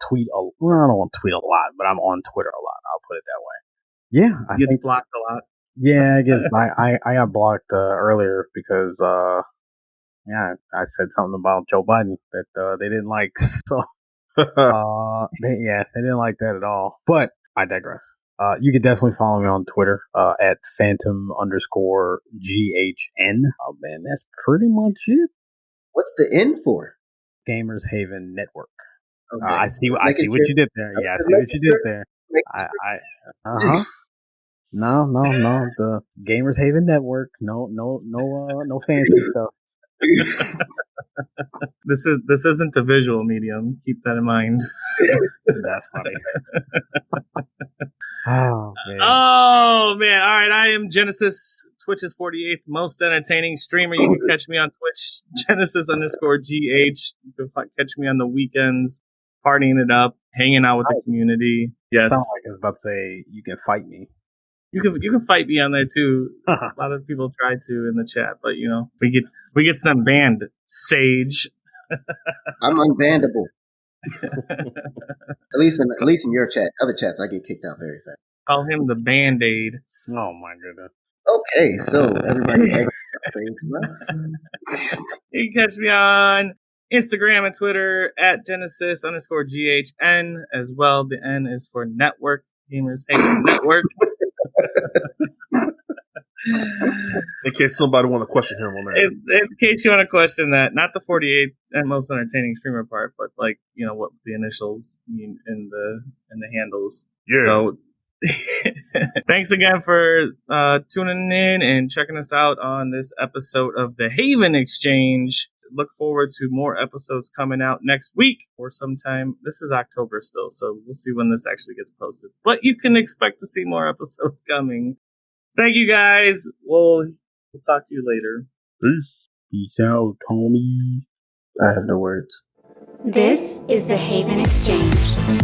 tweet I don't want to tweet a lot, but I'm on Twitter a lot. I'll put it that way. Yeah, He gets blocked a lot. Yeah, I guess I got blocked earlier because I said something about Joe Biden that they didn't like. So they didn't like that at all. But I digress. You can definitely follow me on Twitter at Phantom_GHN. Oh man, that's pretty much it. What's the N for? Gamers Haven Network. Okay. I see what you did there. Yeah, I see what you did there. No. The Gamers Haven Network. No fancy stuff. This isn't a visual medium. Keep that in mind. That's funny. Oh man. Oh man. All right. I am Genesis, Twitch's 48th most entertaining streamer. You can catch me on Twitch, Genesis_GH. You can catch me on the weekends, partying it up, hanging out with the community. Yes. Sounds like I was about to say you can fight me. You can fight me on there too. A lot of people try to in the chat, but we get them banned. Sage. I'm unbannable. at least in your chat. Other chats, I get kicked out very fast. Call him the Band-Aid. Oh my goodness. Okay, so everybody. You can catch me on Instagram and Twitter at Genesis_GHN as well. The N is for network. Gamers Haven Network. In case somebody want to question him on that. In case you want to question that, not the 48th and most entertaining streamer part, but what the initials mean in the handles. Yeah. So thanks again for tuning in and checking us out on this episode of the Haven Exchange. Look forward to more episodes coming out next week or sometime. This is October still, so we'll see when this actually gets posted. But you can expect to see more episodes coming. Thank you guys. We'll talk to you later. Peace. Peace out, Tommy. I have no words. This is the Haven Exchange.